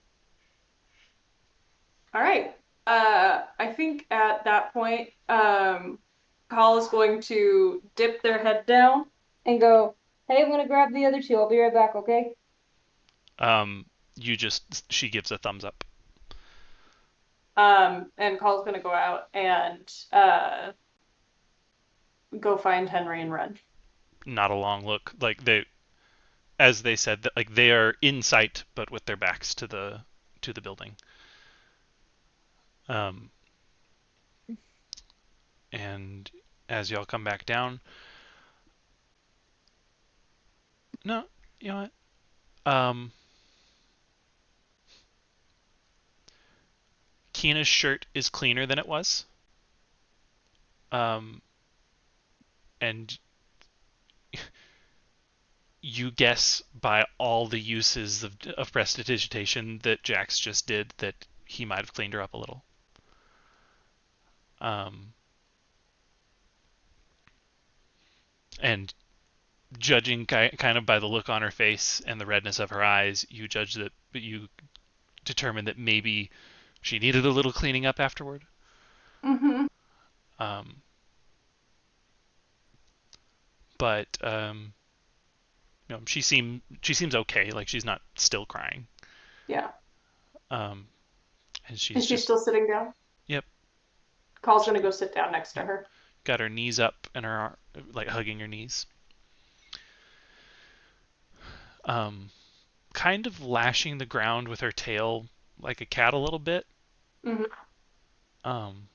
all right. I think at that point, Call is going to dip their head down and go, "Hey, I'm gonna grab the other two. I'll be right back, okay?" Um, she gives a thumbs up. And Call's gonna go out and go find Henry and Ren. Not a long look. Like as they said, that like they are in sight, but with their backs to the building. Um, and as y'all come back down, no, you know what? Keena's shirt is cleaner than it was. Um, and you guess by all the uses of prestidigitation that Jax just did that he might have cleaned her up a little. Um, and judging kind of by the look on her face and the redness of her eyes, you determine that maybe she needed a little cleaning up afterward. Mm-hmm. Um, but she seems okay. Like she's not still crying. Yeah. Um, and she's Is she just still sitting down? yep. Call's gonna go sit down next to her. Got her knees up and her like hugging her knees. Um, kind of lashing the ground with her tail like a cat a little bit. Mm-hmm. Um,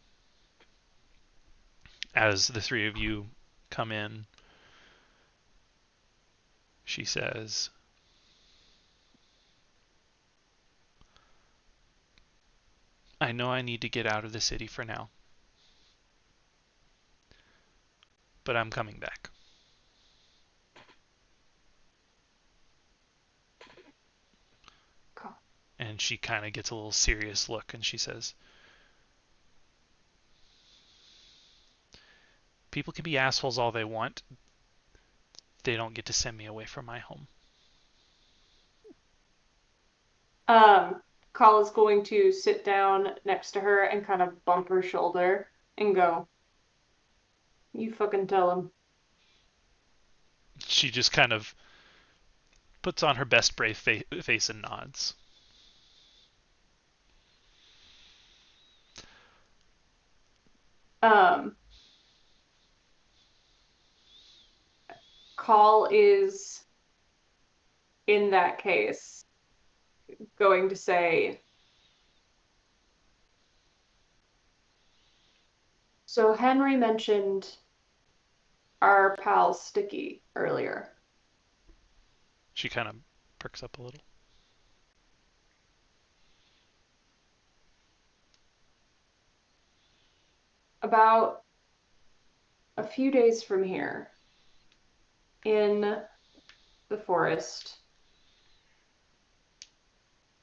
as the three of you come in, she says, I know I need to get out of the city for now, but I'm coming back. Call. And she kind of gets a little serious look and she says, people can be assholes all they want. They don't get to send me away from my home. Um, Call is going to sit down next to her and kind of bump her shoulder and go, "You fucking tell him." She just kind of puts on her best brave face and nods. Um, Call is, in that case, going to say, "So Henry mentioned our pal Sticky earlier. She kind of perks up a little. About a few days from here, in the forest,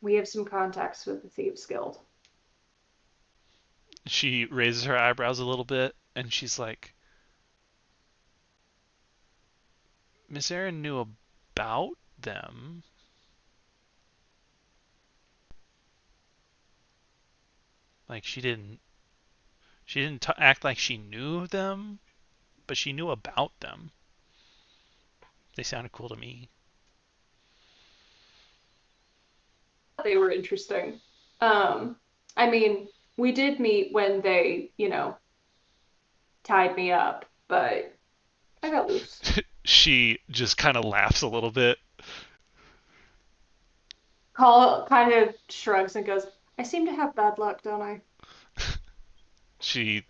we have some contacts with the Thieves Guild." She raises her eyebrows a little bit and she's like, Miss Erin knew about them. Like she didn't act like she knew them, but she knew about them. They sounded cool to me. They were interesting. Um, I mean, we did meet when they, tied me up, but I got loose. She just kind of laughs a little bit. Call kind of shrugs and goes, "I seem to have bad luck, don't I?" She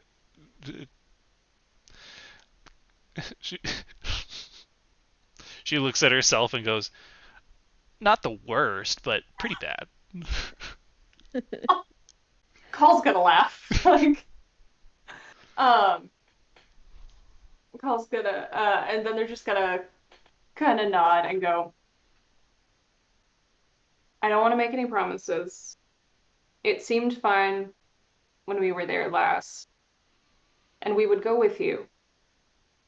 she she looks at herself and goes, "Not the worst, but pretty bad." Call's gonna laugh. Like, um, Call's gonna, and then they're just gonna kind of nod and go, "I don't want to make any promises. It seemed fine when we were there last, and we would go with you,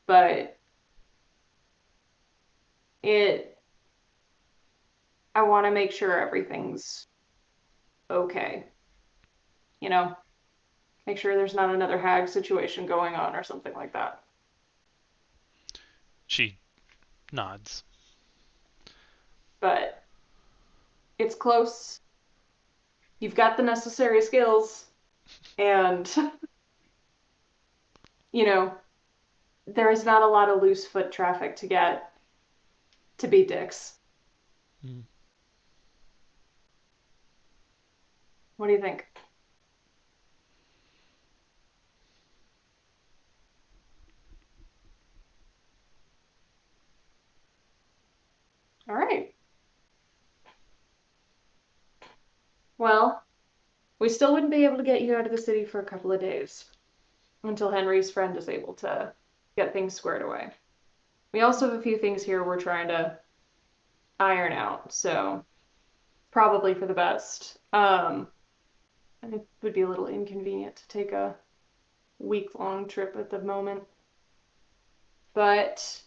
but I want to make sure everything's okay. You know, make sure there's not another hag situation going on or something like that. She nods. But it's close. You've got the necessary skills, and you know, there is not a lot of loose foot traffic to get to be dicks. Mm. What do you think? All right. Well, we still wouldn't be able to get you out of the city for a couple of days until Henry's friend is able to get things squared away. We also have a few things here we're trying to iron out, so probably for the best. And it would be a little inconvenient to take a week-long trip at the moment. But,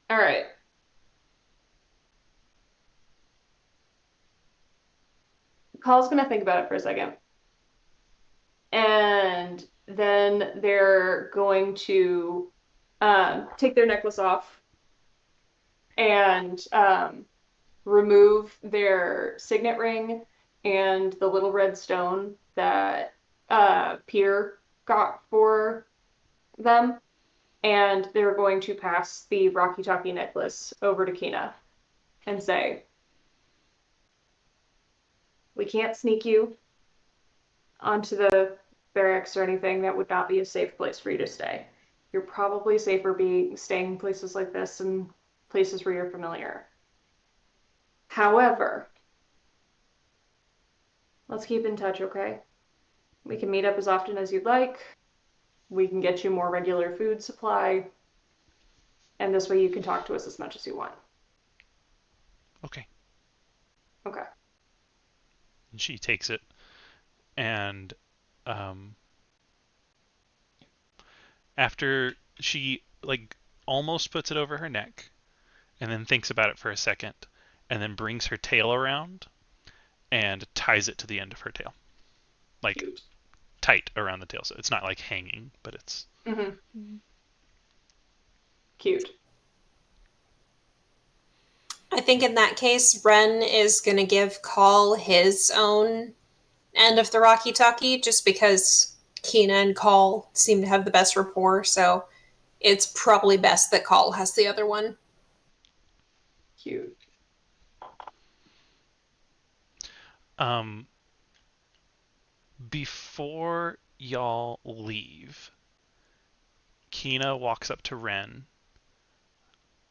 all right. Call's gonna think about it for a second. And then they're going to take their necklace off and remove their signet ring and the little red stone that Peter got for them. And they're going to pass the Rocky Talkie necklace over to Kina and say, we can't sneak you onto the barracks or anything. That would not be a safe place for you to stay. You're probably safer staying in places like this and places where you're familiar. However, let's keep in touch, okay? We can meet up as often as you'd like. We can get you more regular food supply. And this way you can talk to us as much as you want. Okay. Okay. And she takes it, and after she like almost puts it over her neck, and then thinks about it for a second, and then brings her tail around and ties it to the end of her tail, like Cute. tight around the tail, so it's not like hanging, but it's Cute. I think in that case, Ren is going to give Call his own end of the Rocky Talkie just because Kina and Call seem to have the best rapport, so it's probably best that Call has the other one. Cute. Before y'all leave, Kina walks up to Ren,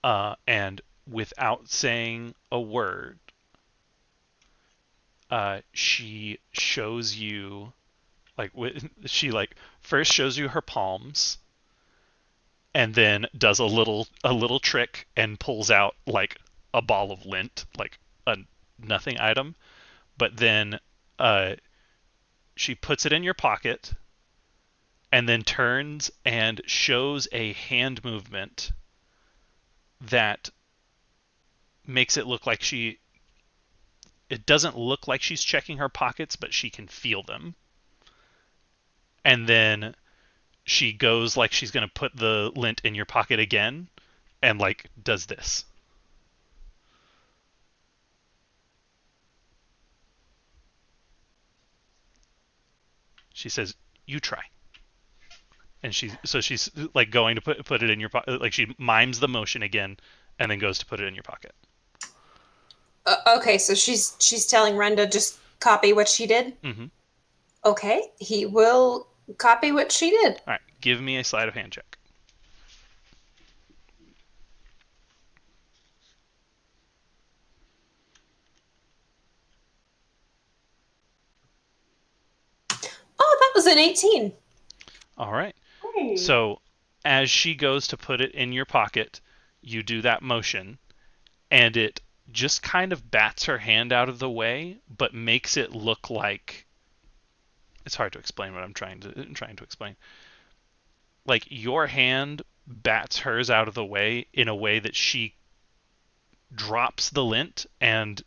and without saying a word, she shows you, she first shows you her palms, and then does a little trick and pulls out like a ball of lint, like a nothing item, but then she puts it in your pocket, and then turns and shows a hand movement that makes it look like it doesn't look like she's checking her pockets, but she can feel them. And then she goes like she's going to put the lint in your pocket again, and like does this. She says, "You try." And she's like going to put it in your pocket, like she mimes the motion again, and then goes to put it in your pocket. Okay, so she's telling Ren to just copy what she did? Mm-hmm. Okay, he will copy what she did. All right, give me a sleight of hand check. Oh, that was an 18. All right. Hey. So as she goes to put it in your pocket, you do that motion, and it just kind of bats her hand out of the way, but makes it look like, it's hard to explain what I'm trying to explain. Like your hand bats hers out of the way in a way that she drops the lint and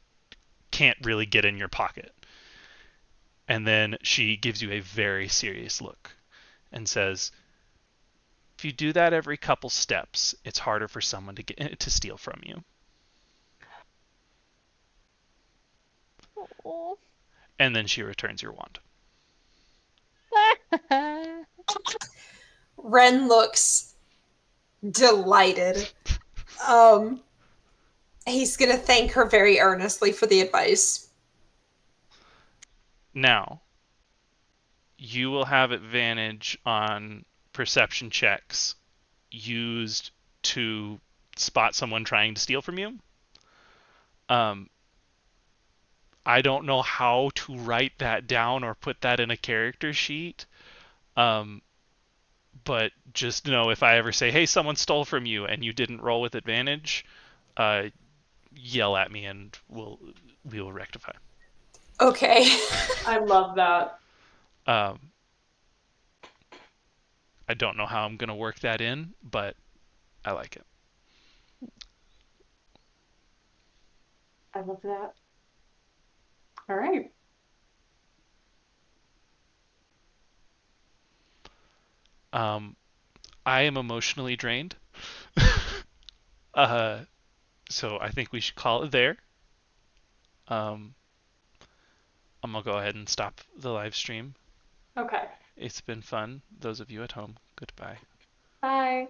can't really get in your pocket. And then she gives you a very serious look and says, if you do that every couple steps, it's harder for someone to steal from you. Oh. And then she returns your wand. Ren looks delighted. He's gonna thank her very earnestly for the advice. Now, you will have advantage on perception checks used to spot someone trying to steal from you. I don't know how to write that down or put that in a character sheet. Um, but just know if I ever say, "Hey, someone stole from you," and you didn't roll with advantage, uh, yell at me and we will rectify. Okay. I love that. Um, I don't know how I'm gonna work that in, but I like it. I love that. All right. Um, I am emotionally drained, uh, so I think we should call it there. Um, I'm gonna go ahead and stop the live stream. Okay. It's been fun. Those of you at home, goodbye. Bye.